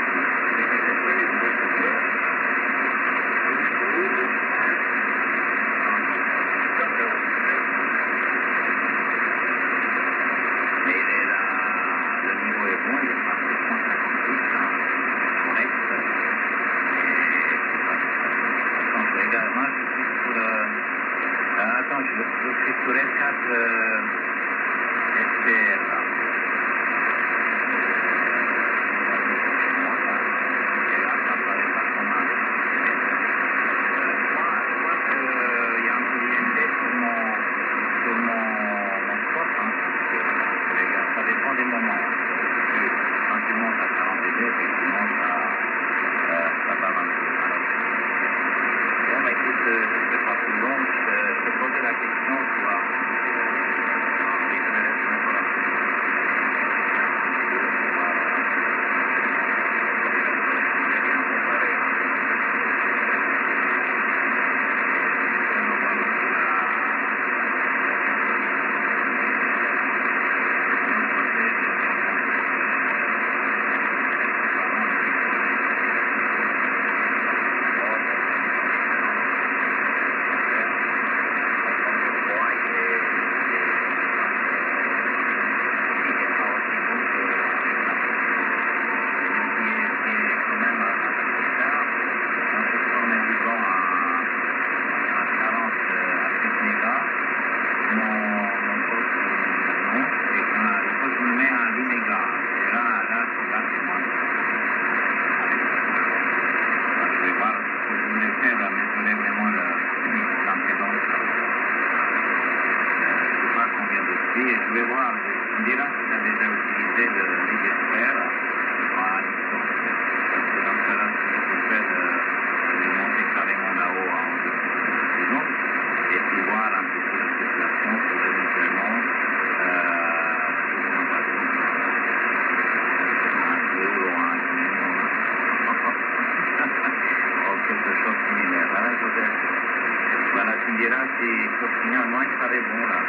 finalement, il paraît bon, là.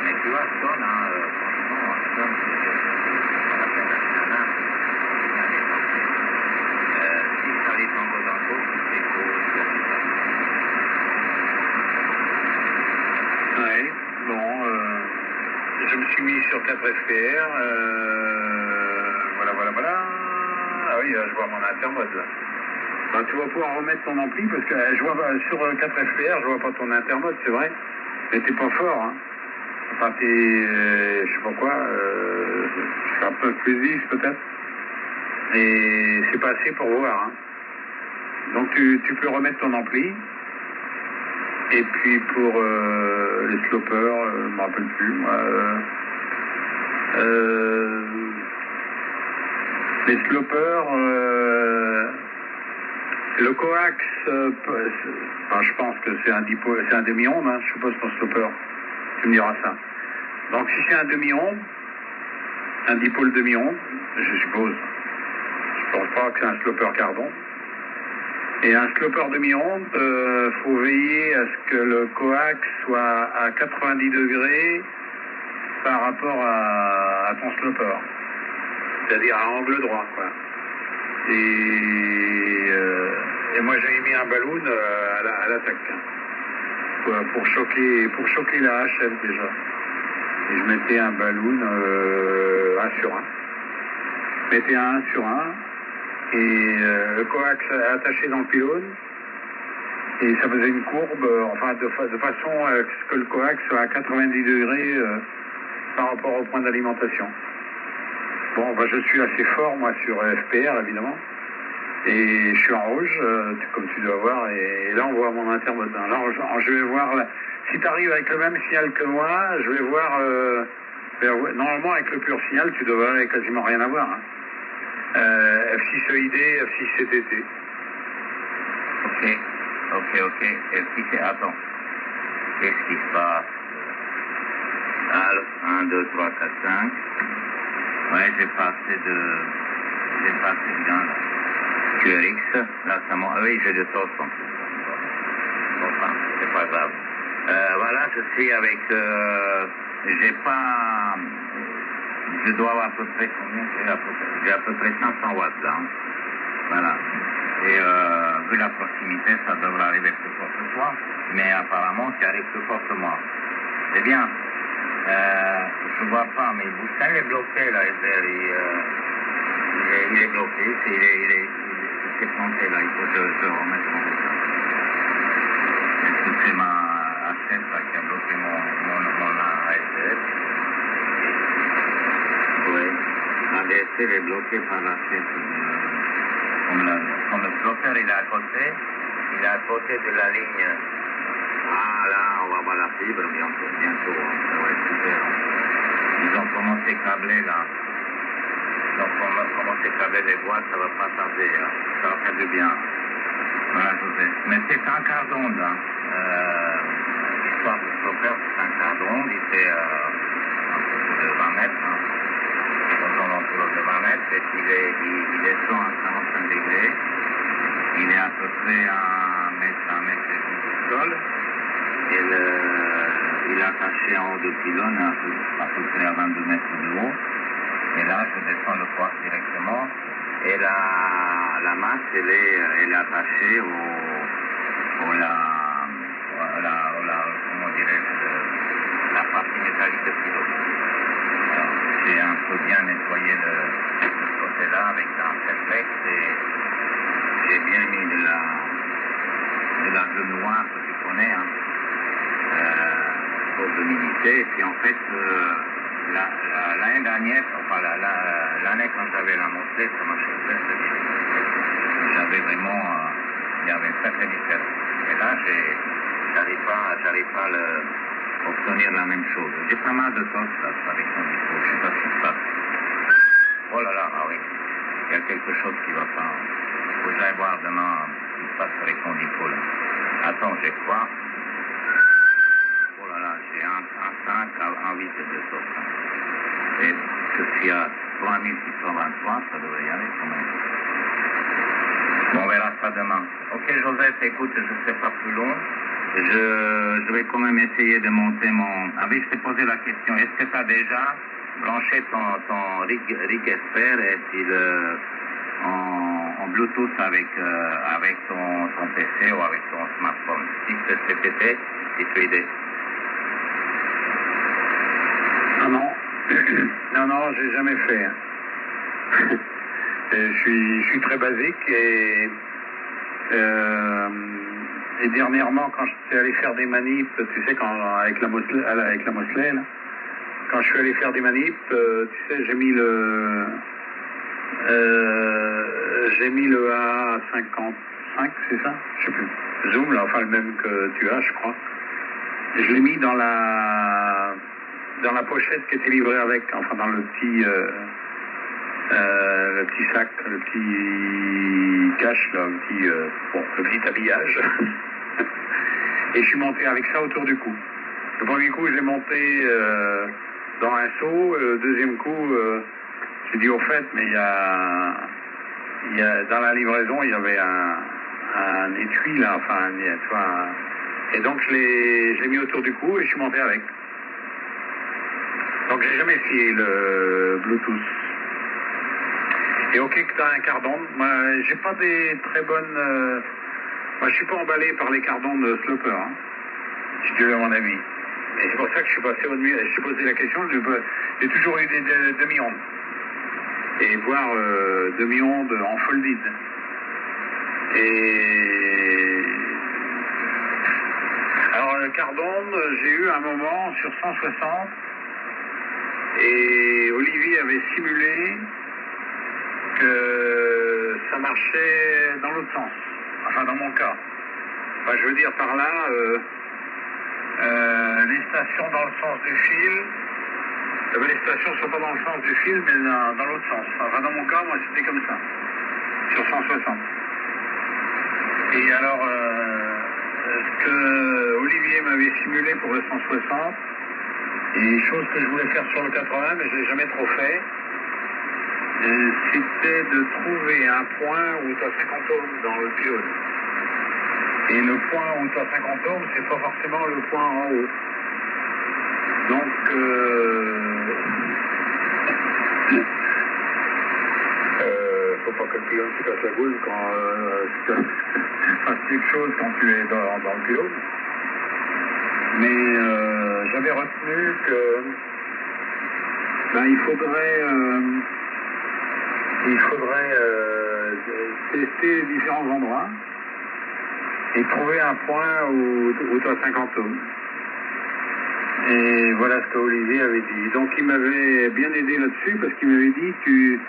Mais tu vois, Stone, franchement, Stone, c'est la peine d'acheter un arbre. Si ça arrive en haut d'un coup, tu sais que Ouais, bon, je me suis mis sur 4 FPR, voilà. Ah oui, je vois mon intermode là. Ben, tu vas pouvoir remettre ton ampli parce que je vois sur 4 FPR, je vois pas ton intermode, c'est vrai. Mais t'es pas fort, hein. Enfin, t'es, je sais pas quoi, je fais un peu plus 10 peut-être. Et c'est pas assez pour voir, hein. Donc tu peux remettre ton ampli. Et puis pour les slopers, je me rappelle plus, moi. Les slopers, le coax, enfin, je pense que c'est un demi-onde, hein, je suppose ton sloper. Tu me diras ça. Donc si c'est un demi-onde, un dipôle demi-onde, je suppose. Je pense pas que c'est un sloper carbone. Et un sloper demi-onde, faut veiller à ce que le coax soit à 90 degrés par rapport à ton sloper. C'est-à-dire à angle droit, quoi. Et moi j'ai mis un ballon à l'attaque. Pour choquer la HF déjà. Et je mettais un ballon 1 sur 1. Je mettais un 1 sur 1. Et le coax attaché dans le pylône, et ça faisait une courbe, enfin de façon à ce que le coax soit à 90 degrés par rapport au point d'alimentation. Bon, ben, je suis assez fort, moi, sur FPR, évidemment, et je suis en rouge, comme tu dois voir, et là, on voit mon intermode. Alors, je vais voir, si tu arrives avec le même signal que moi, je vais voir, normalement, avec le pur signal, tu devrais quasiment rien avoir, hein. F6 EID, F6 CTT. Ok. F6, attends. Qu'est-ce qui se passe? 1, 2, 3, 4, 5. Ouais, j'ai passé bien, là. QRX, là, ça monte. Oui, j'ai de sauce en plus. Enfin, c'est pas grave. Voilà, je suis avec... j'ai pas... Je dois avoir à peu près combien? J'ai à peu près 500 watts là. Hein. Voilà. Et vu la proximité, ça devrait arriver plus fort que toi. Mais apparemment, tu arrives plus fort que moi. C'est bien. Je vois pas, mais Boussin est bloqué là, Ezer. Il est bloqué. Il s'est planté là. Il faut que je remette son dessin. Est-ce que c'est ma HF là, qui a bloqué mon ASF? Oui, la DSL est bloquée par la chef. Comme le slopper il est à côté de la ligne. Ah là, on va voir la fibre bientôt. Ça va être super. Ils ont commencé à câbler là. Ils ont commencé à câbler les boîtes, ça va pas tarder. Là. Ça va faire du bien. Voilà, José. Mais c'est un quart d'onde. Hein. L'histoire du slopper, c'est un quart d'onde. Il fait un peu de 20 mètres. Hein. De 20 mètres, et il descend à 45 degrés. Il est à peu près à 1 mètre et demi du sol. Il est attaché en haut de pylône à peu près à 22 mètres de haut. Et là, je descends le poids directement. Et la masse, elle est attachée comment dirais-je, la partie métallique de pylône. J'ai un peu bien nettoyé ce côté-là avec un réflexe et j'ai bien mis de la zone noire que tu connais, hein, pour l'humidité. Et puis en fait, l'année dernière, enfin l'année quand j'avais la montée, ça marchait très bien. J'avais vraiment, il y avait une certaine différence. Et là, j'arrive pas à obtenir la même chose. J'ai pas mal de sauce là avec mon micro, je sais pas ce qui se passe. Oh là là, ah oui, il y a quelque chose qui va pas. Il faut que j'aille voir demain ce qui se passe avec mon micro là. Attends, j'ai quoi? Oh là là, j'ai un 5 à un 8 de sauce. Et que s'il y a 3623, ça devrait y aller quand même. Bon, on verra ça demain. Ok, Joseph, écoute, je ne serai pas plus long. Je vais quand même essayer de monter mon... Ah oui, je t'ai posé la question. Est-ce que tu as déjà branché ton rig expert et puis en Bluetooth avec ton PC ou avec ton smartphone? Si c'est fait, il peut aider. Non, j'ai jamais fait. Je suis très basique et dernièrement, quand j'étais allé faire des manips, tu sais, avec la Mosley, là, quand je suis allé faire des manips, tu sais, j'ai mis le A55, c'est ça? Je sais plus. Zoom, là, enfin le même que tu as, je crois. Et je l'ai mis dans la pochette qui était livrée avec, enfin dans le petit sac, le petit cache, là, le petit habillage. Et je suis monté avec ça autour du cou. Le premier coup, je l'ai monté dans un seau. Le deuxième coup, j'ai dit au fait, mais il y a dans la livraison, il y avait un étui là, enfin, tu vois. Et donc je l'ai mis autour du cou et je suis monté avec. Donc j'ai jamais essayé le Bluetooth. Et ok que tu as un cardon. Moi, j'ai pas des très bonnes... moi, je suis pas emballé par les cardons de Sloper, hein, si tu veux mon avis. Et c'est pour ça que je suis passé au demi... Je suis posé la question, j'ai toujours eu des demi-ondes. Et voire demi-ondes en folded. Et... Alors, le cardon, j'ai eu un moment sur 160... Et Olivier avait simulé que ça marchait dans l'autre sens. Enfin, dans mon cas. Enfin, je veux dire par là, les stations dans le sens du fil, les stations ne sont pas dans le sens du fil, mais dans l'autre sens. Enfin, dans mon cas, moi, c'était comme ça, sur 160. Et alors, ce que Olivier m'avait simulé pour le 160, et chose que je voulais faire sur le 80, mais je ne l'ai jamais trop fait, c'était de trouver un point où tu as 50 ohms dans le pylône. Et le point où tu as 50 ohms, c'est pas forcément le point en haut. Donc, faut pas que le pylône se casse la boule quand tu fasses quelque chose quand tu es dans le pylône. Mais j'avais retenu que il faudrait tester différents endroits et trouver un point où tu as 50 ohms. Et voilà ce que Olivier avait dit. Donc il m'avait bien aidé là-dessus parce qu'il m'avait dit tu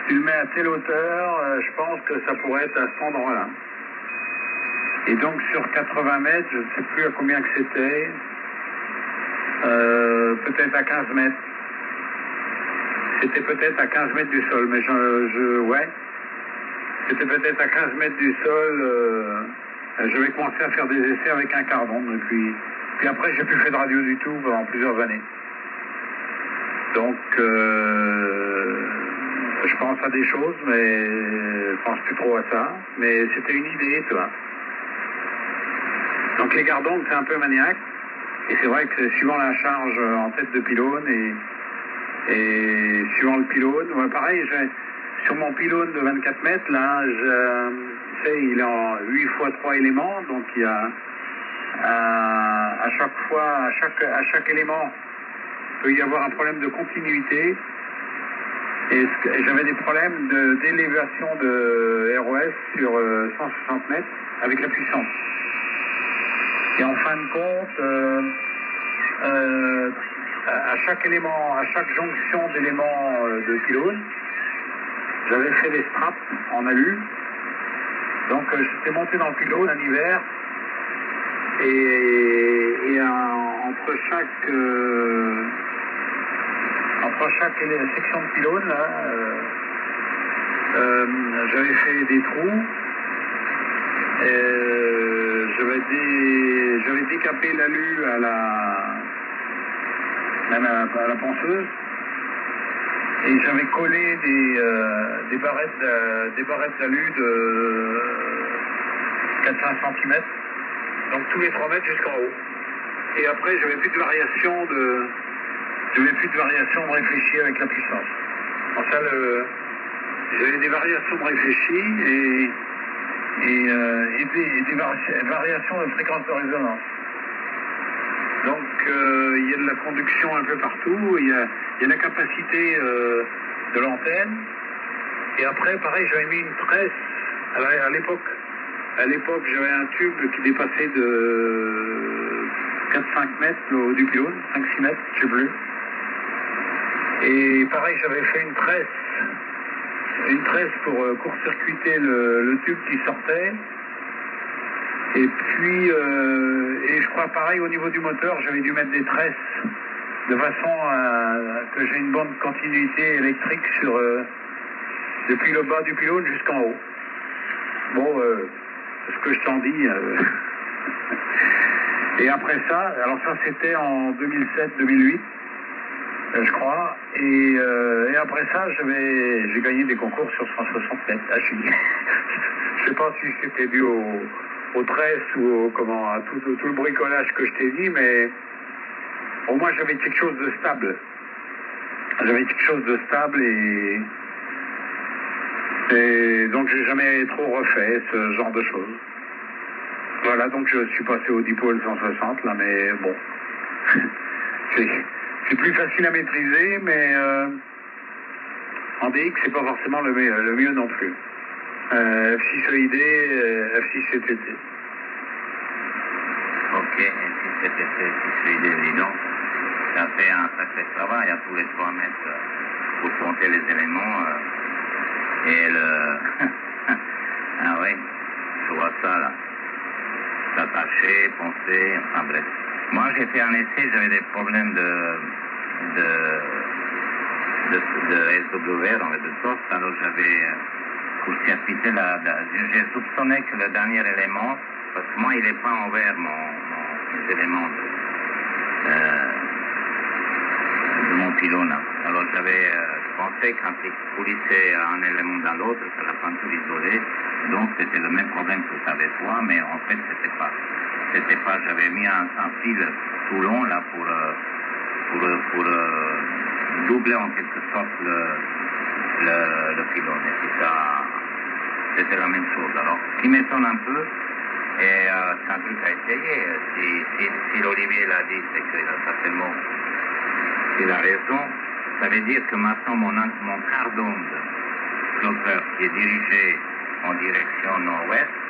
le mets à telle hauteur, je pense que ça pourrait être à cet endroit-là. Et donc sur 80 mètres, je ne sais plus à combien que c'était, peut-être à 15 mètres. C'était peut-être à 15 mètres du sol, mais ouais, c'était peut-être à 15 mètres du sol. J'avais commencé à faire des essais avec un cardon, et puis après j'ai plus fait de radio du tout pendant plusieurs années. Donc je pense à des choses, mais je pense plus trop à ça. Mais c'était une idée, tu vois. Donc les cardons, c'est un peu maniaque. Et c'est vrai que suivant la charge en tête de pylône et suivant le pylône, ouais, pareil, sur mon pylône de 24 mètres, là, il est en 8 x 3 éléments, donc il y a à chaque élément, il peut y avoir un problème de continuité. Et j'avais des problèmes d'élévation de ROS sur 160 mètres avec la puissance. Et en fin de compte, à chaque jonction d'éléments de pylône, j'avais fait des straps en alu. Donc j'étais monté dans le pylône en hiver et entre chaque section de pylône, là, j'avais fait des trous. J'avais décapé l'alu à la ponceuse Et j'avais collé des barrettes d'alu de 4-5 cm, donc tous les 3 mètres jusqu'en haut. Et après, j'avais plus de variation de réfléchi avec la puissance. Enfin, j'avais des variations de réfléchi et des variations de fréquence de résonance. Donc, il y a de la conduction un peu partout, il y a la capacité de l'antenne. Et après, pareil, j'avais mis une tresse à l'époque. À l'époque, j'avais un tube qui dépassait de 4-5 mètres le haut du pylône, 5-6 mètres, je sais plus. Et pareil, j'avais fait une tresse pour court-circuiter le tube qui sortait. Et puis, et je crois pareil au niveau du moteur, j'avais dû mettre des tresses de façon à que j'ai une bonne continuité électrique depuis le bas du pylône jusqu'en haut. Bon, ce que je t'en dis. Et après ça, alors ça c'était en 2007-2008, je crois. Et après ça, j'ai gagné des concours sur 160 mètres à Chili. Je sais pas si c'était dû aux tresses ou à tout le bricolage que je t'ai dit, mais au moins j'avais quelque chose de stable. Et donc j'ai jamais trop refait ce genre de choses. Voilà, donc je suis passé au dipôle 160 là, mais bon, c'est plus facile à maîtriser, mais en DX c'est pas forcément le mieux non plus. F6 EID, F6 CTT. Ok, F6 CTT, F6 EID, évident. Ça fait un sacré travail à tous les 3 mètres pour compter les éléments. Ah oui, je vois ça là. S'attacher, penser, enfin bref. Moi j'ai fait un essai, j'avais des problèmes de SW dans les deux sortes, alors j'avais court-circuité j'ai soupçonné que le dernier élément, parce que moi il est pas en vert mes éléments de mon pylône. Alors j'avais pensé quand il coulissait un élément dans l'autre, que la peinture isolée, donc c'était le même problème que tu avais toi, mais en fait c'était pas, j'avais mis un fil tout long là pour doubler en quelque sorte le pylône. Et puis ça, c'était la même chose. Alors, ce qui m'étonne un peu, et c'est un truc à essayer, si l'Olivier l'a dit, c'est qu'il a certainement il a raison. Ça veut dire que maintenant mon quart d'onde flotteur qui est dirigé en direction nord-ouest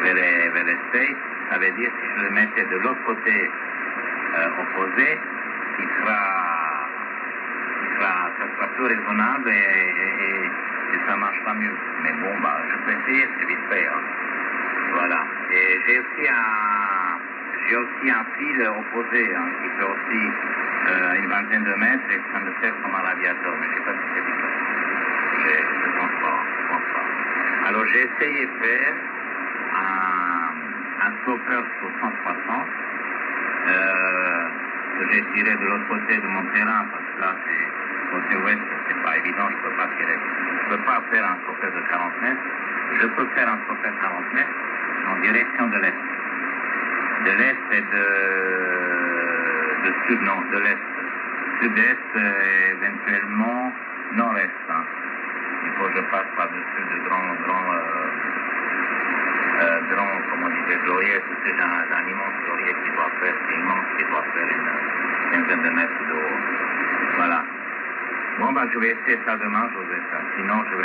vers les States, ça veut dire que si je le mettais de l'autre côté opposé, ça sera plus raisonnable et ça marche pas mieux. Mais bon, je peux essayer, c'est vite fait. Hein. Voilà. Et j'ai aussi un fil opposé qui fait aussi une vingtaine de mètres et ça me sert comme un radiateur, mais je ne sais pas si c'est différent. Je ne pense pas. Alors j'ai essayé de faire un stopper sur 160 que j'ai tiré de l'autre côté de mon terrain parce que là c'est côté ouest, c'est pas évident, je peux pas faire un stopper de 40 mètres. Je peux faire un stopper de 40 mètres en direction de l'est. De l'est et de sud, non, de l'est. Sud-est, éventuellement nord-est. Hein. Il faut que je passe par-dessus de grands, comment on disait, glorieux, c'est un immense glorieux qui doit faire une quinzaine de mètres de haut. Voilà. Bon, je vais essayer ça demain, Joseph. Sinon, je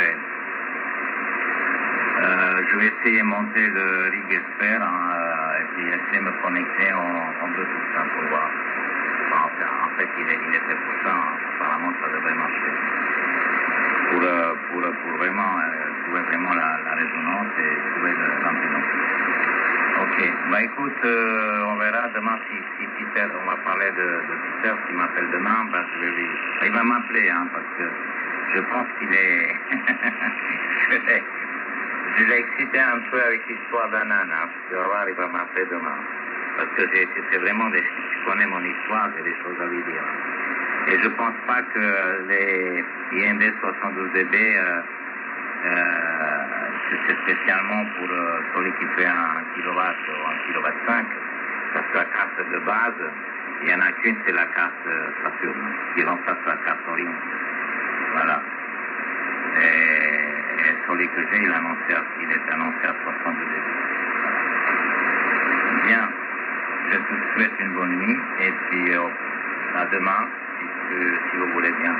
vais essayer de monter le rig Esper et puis essayer de me connecter en Bluetooth pour voir. En fait, il est fait pour ça. Apparemment, ça devrait marcher. Pour vraiment trouver vraiment la résonance et trouver l'impédance. Ok. Écoute, on verra demain si Peter, on va parler de Peter qui m'appelle demain. Il va m'appeler, parce que je pense qu'il est... Je l'ai excité un peu avec l'histoire d'Anana. Tu vas voir, il va m'appeler demain. Parce que c'est vraiment tu connais mon histoire, j'ai des choses à lui dire. Et je pense pas que les IND 72dB, c'est spécialement pour celui qui fait 1 kW ou 1 kW 5. Ça c'est la carte de base. Il n'y en a qu'une, c'est la carte Saturn, qui remplace la carte Orion. Voilà. Et celui que j'ai, il est annoncé à 72dB. Bien. Je vous souhaite une bonne nuit et puis à demain, si vous voulez bien.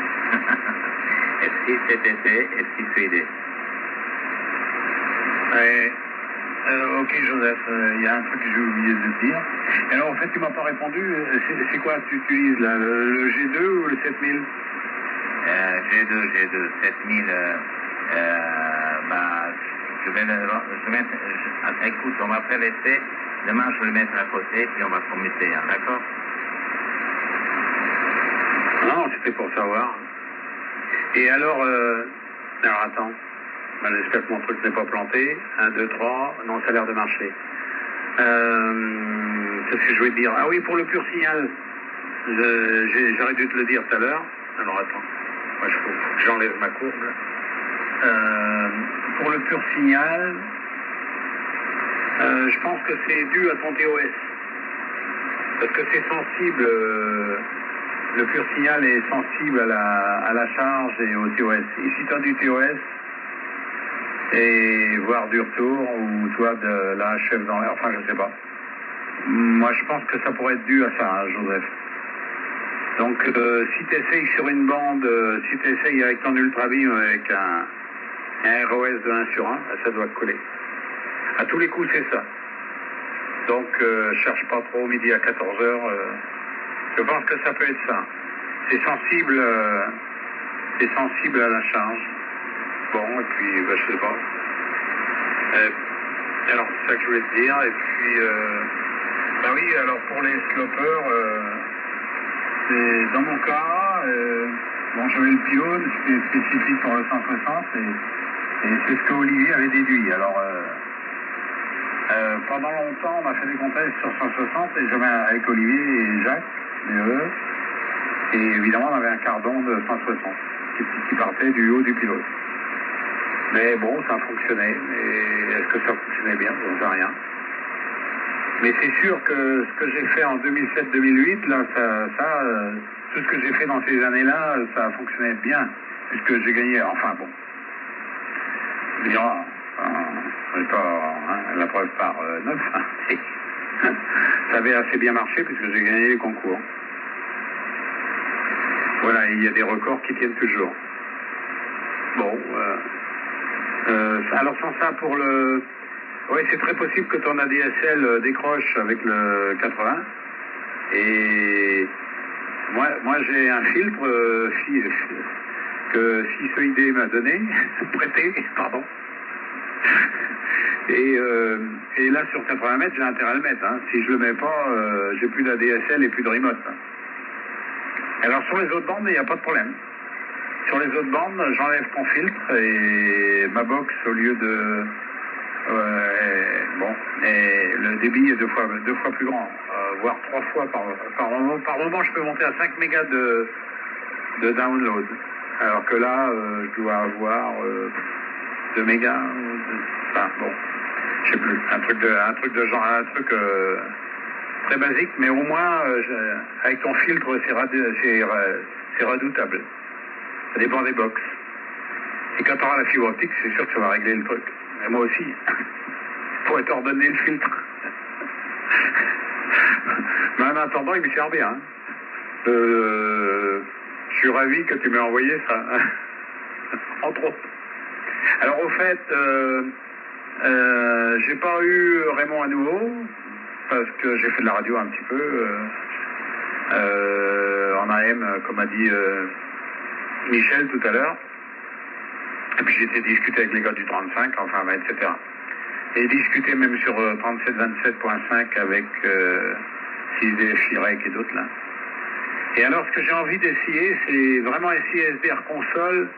Et si cet été, et si ce idée. Ok Joseph, il y a un truc que j'ai oublié de te dire. Alors en fait tu m'as pas répondu, c'est quoi tu utilises là, le G2 ou le 7000? G2, 7000, je vais écoute, on va faire l'essai, demain je vais le mettre à côté, puis on va commuter, hein, d'accord? Non, c'était pour savoir. Et alors attends. J'espère que mon truc n'est pas planté. 1, 2, 3. Non, ça a l'air de marcher. Qu'est-ce que je voulais te dire? Ah oui, pour le pur signal. J'aurais dû te le dire tout à l'heure. Alors attends. Moi, il faut que j'enlève ma courbe. Pour le pur signal, je pense que c'est dû à ton TOS. Parce que c'est sensible. Le pur signal est sensible à la charge et au TOS. Et si tu as du TOS, et voir du retour ou toi de la HF dans l'air, enfin je sais pas. Moi je pense que ça pourrait être dû à ça, hein, Joseph. Donc si tu essayes sur une bande, si tu essayes avec ton ultra-beam avec un ROS de 1/1, ça doit coller. À tous les coups c'est ça. Donc cherche pas trop midi à 14h. Je pense que ça peut être ça. C'est sensible à la charge. Bon, et puis, je sais pas. Alors, c'est ça que je voulais te dire. Et puis, oui, alors pour les slopers, c'est dans mon cas, j'avais le pylône, c'était spécifique pour le 160, et c'est ce que Olivier avait déduit. Alors, pendant longtemps, on a fait des contests sur 160, et j'avais avec Olivier et Jacques, et évidemment, on avait un cardon de 160 qui partait du haut du pylône. Mais bon, ça fonctionnait. Et est-ce que ça fonctionnait bien? Je ne sais rien. Mais c'est sûr que ce que j'ai fait en 2007-2008, là, tout ce que j'ai fait dans ces années-là, ça fonctionnait bien, puisque j'ai gagné. Enfin bon. Je dirais, la preuve par 9. Ça avait assez bien marché puisque j'ai gagné les concours. Voilà, il y a des records qui tiennent toujours. Bon. Alors sans ça pour le... Oui, c'est très possible que ton ADSL décroche avec le 80. Et moi j'ai un filtre que FISOID m'a donné, prêté, pardon. Et là sur 80 mètres, j'ai intérêt à le mettre. Hein. Si je le mets pas, j'ai plus d'ADSL et plus de remote. Hein. Alors sur les autres bandes, il n'y a pas de problème. Sur les autres bandes, j'enlève ton filtre et ma box au lieu de... et le débit est deux fois plus grand, voire 3 fois par moment. Par moment, je peux monter à 5 mégas de download. Alors que là, je dois avoir 2 mégas. Enfin, bon, je sais plus. Un truc très basique, mais au moins, avec ton filtre, c'est redoutable. Ça dépend des box. Et quand tu auras la fibre optique, c'est sûr que tu vas régler le truc. Et moi aussi. Pour être ordonné le filtre. Mais en attendant, il me sert bien. Hein. Je suis ravi que tu m'aies envoyé ça. Entre autres. Alors au fait, j'ai pas eu Raymond à nouveau, parce que j'ai fait de la radio un petit peu, en AM, comme a dit Michel tout à l'heure. Et puis j'ai été discuter avec les gars du 35, enfin, etc. Et discuter même sur 37-27.5 avec CISDF Chirec et d'autres là. Et alors ce que j'ai envie d'essayer, c'est vraiment essayer SDR console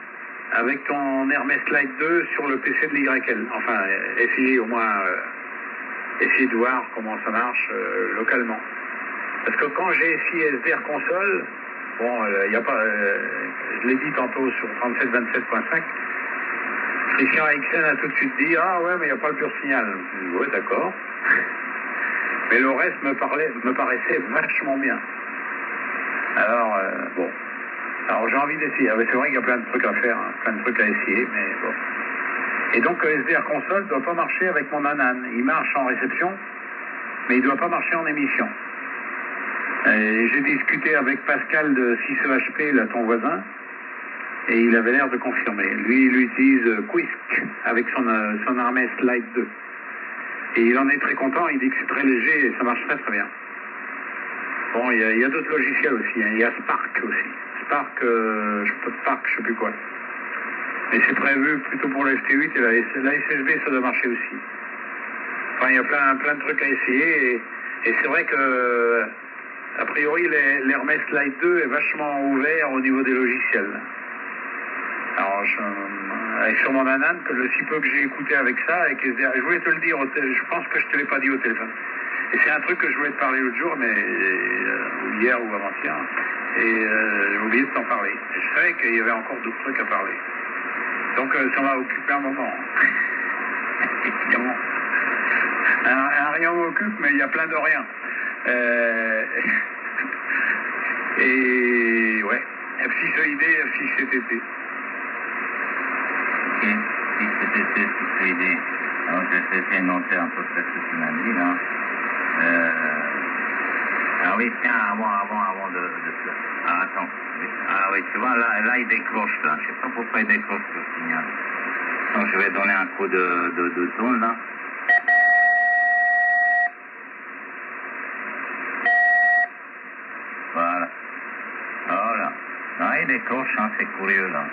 avec ton Hermès Lite 2 sur le PC de l'YL. Enfin, essayer au moins, essayer de voir comment ça marche localement. Parce que quand j'ai essayé SDR console, Bon, il y a pas, je l'ai dit tantôt sur 3727.5, Christian Eriksen a tout de suite dit, ah ouais, mais il n'y a pas le pur signal. Je dis, ouais, d'accord. Mais le reste me paraissait vachement bien. Alors, bon. Alors j'ai envie d'essayer. C'est vrai qu'il y a plein de trucs à faire, hein, plein de trucs à essayer, mais bon. Et donc SDR Console ne doit pas marcher avec mon Anan. Il marche en réception, mais il ne doit pas marcher en émission. J'ai discuté avec Pascal de 6EHP, là, ton voisin, et il avait l'air de confirmer. Lui, il utilise Quisk avec son Hermès Lite 2. Et il en est très content, il dit que c'est très léger et ça marche très très bien. Bon, il y a d'autres logiciels aussi, hein. Il y a Spark aussi. Spark, je sais plus quoi. Mais c'est prévu plutôt pour la ST8 et la SSB, ça doit marcher aussi. Enfin, il y a plein de trucs à essayer et c'est vrai que a priori l'Hermès Lite 2 est vachement ouvert au niveau des logiciels. Alors sur mon Anan, le si peu que j'ai écouté avec ça, avec SDR, je voulais te le dire, je pense que je te l'ai pas dit au téléphone. Et c'est un truc que je voulais te parler l'autre jour, mais hier ou avant-hier, et j'ai oublié de t'en parler. Je savais qu'il y avait encore d'autres trucs à parler. Donc ça m'a occupé un moment. Effectivement. Un rien m'occupe, mais il y a plein de rien. Et ouais, F6EID, F6CTT. Ok, 6CTT, 6EID. Alors je vais essayer de noter un peu près ce que tu m'as dit là. Ah oui, tiens, avant de cela. Ah, attends. Ah oui, tu vois, là il décroche là. Je sais pas pourquoi il décroche le signal. Donc je vais donner un coup de tourne là. Voilà. Voilà. Là il décroche, hein, c'est curieux là.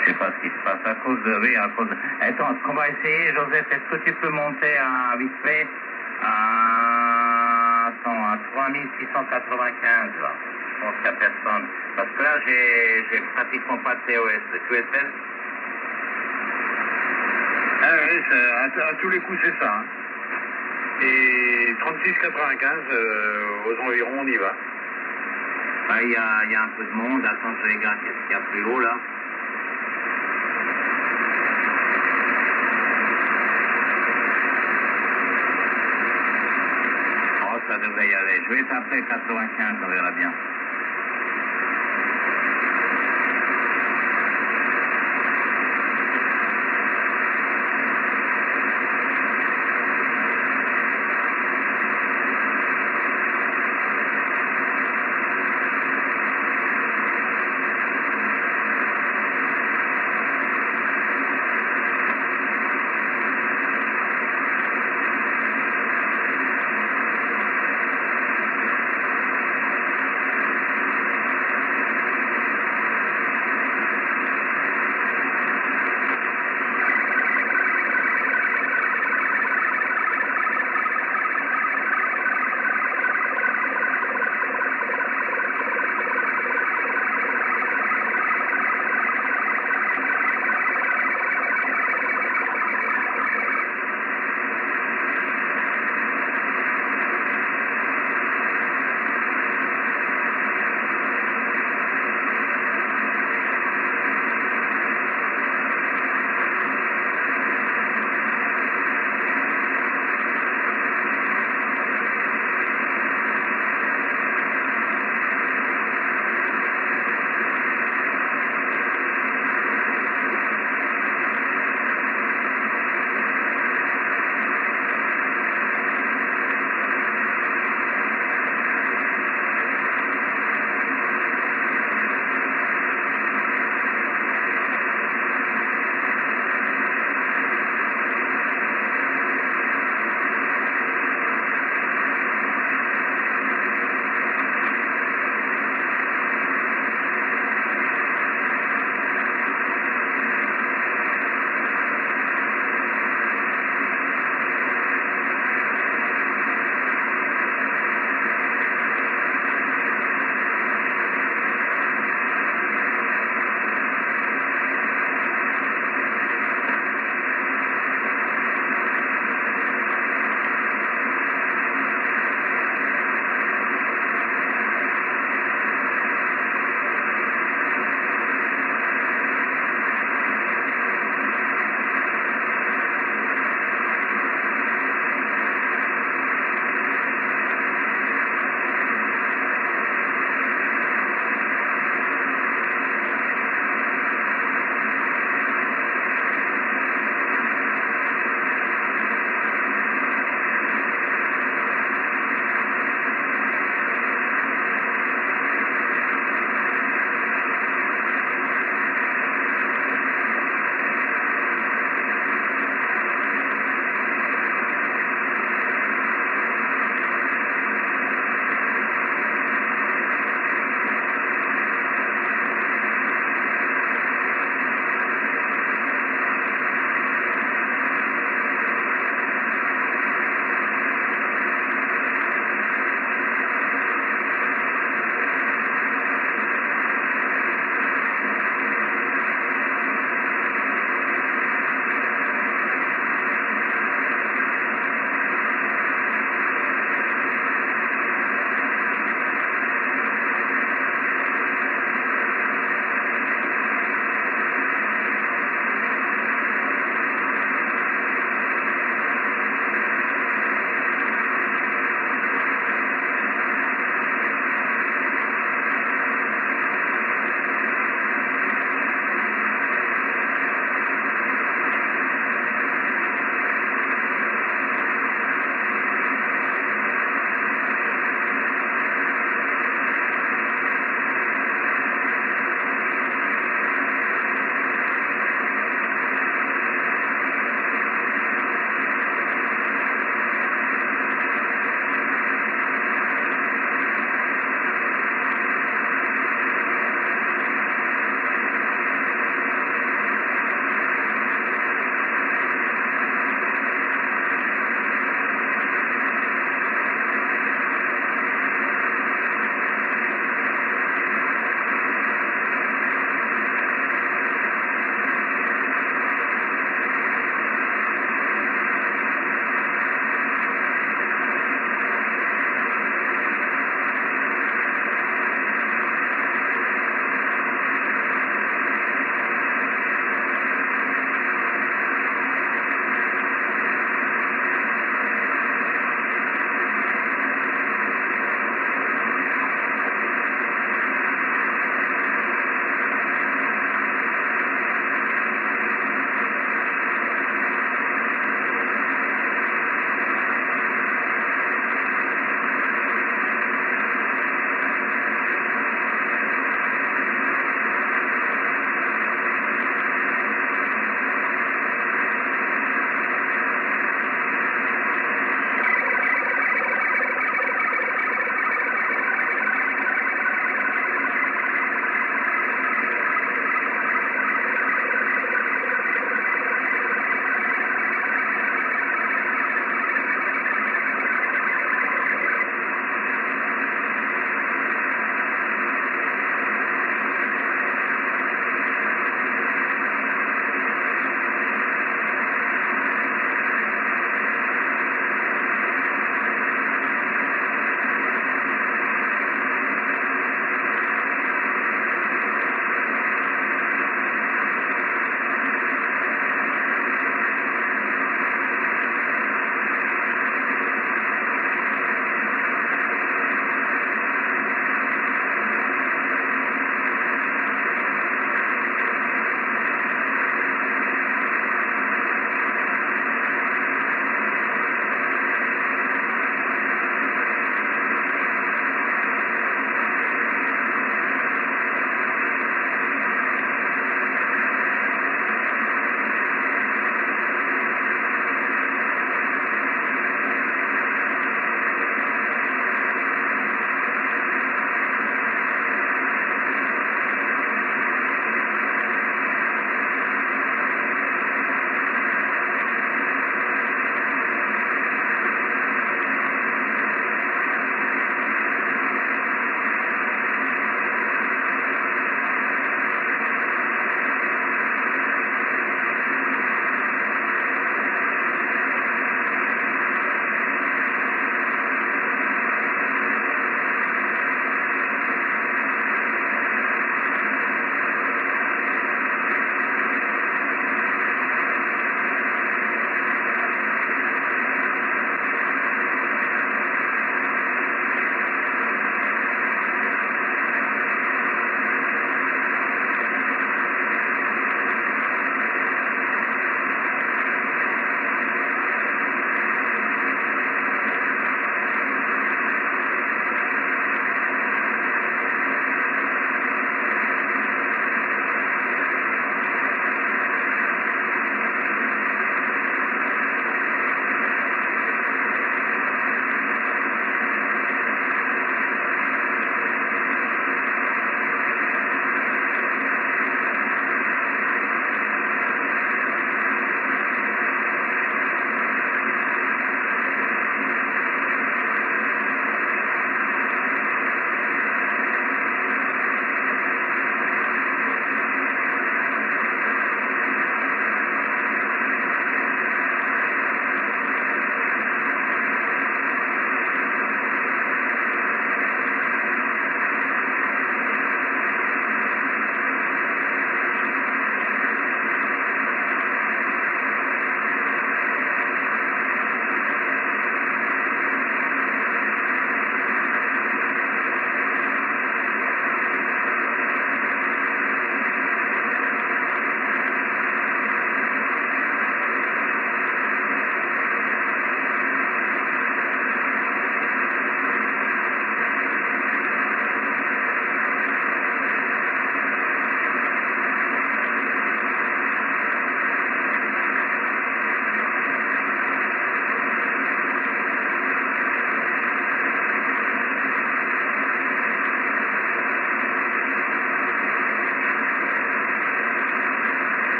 Je sais pas ce qui se passe à cause de... Oui, à cause de... Attends, ce qu'on va essayer, Joseph, est-ce que tu peux monter à vite fait à 3695 là, pour 4 personnes. Parce que là, j'ai pratiquement pas de TOS. Tu es tel? Ah oui, à tous les coups, c'est ça. Hein. Et 3695, aux environs, on y va. Ah, il y a un peu de monde. Attends, je regarde qu'est-ce qu'il y a plus haut là. Ça devrait y aller. Je vais taper 95, on verra bien.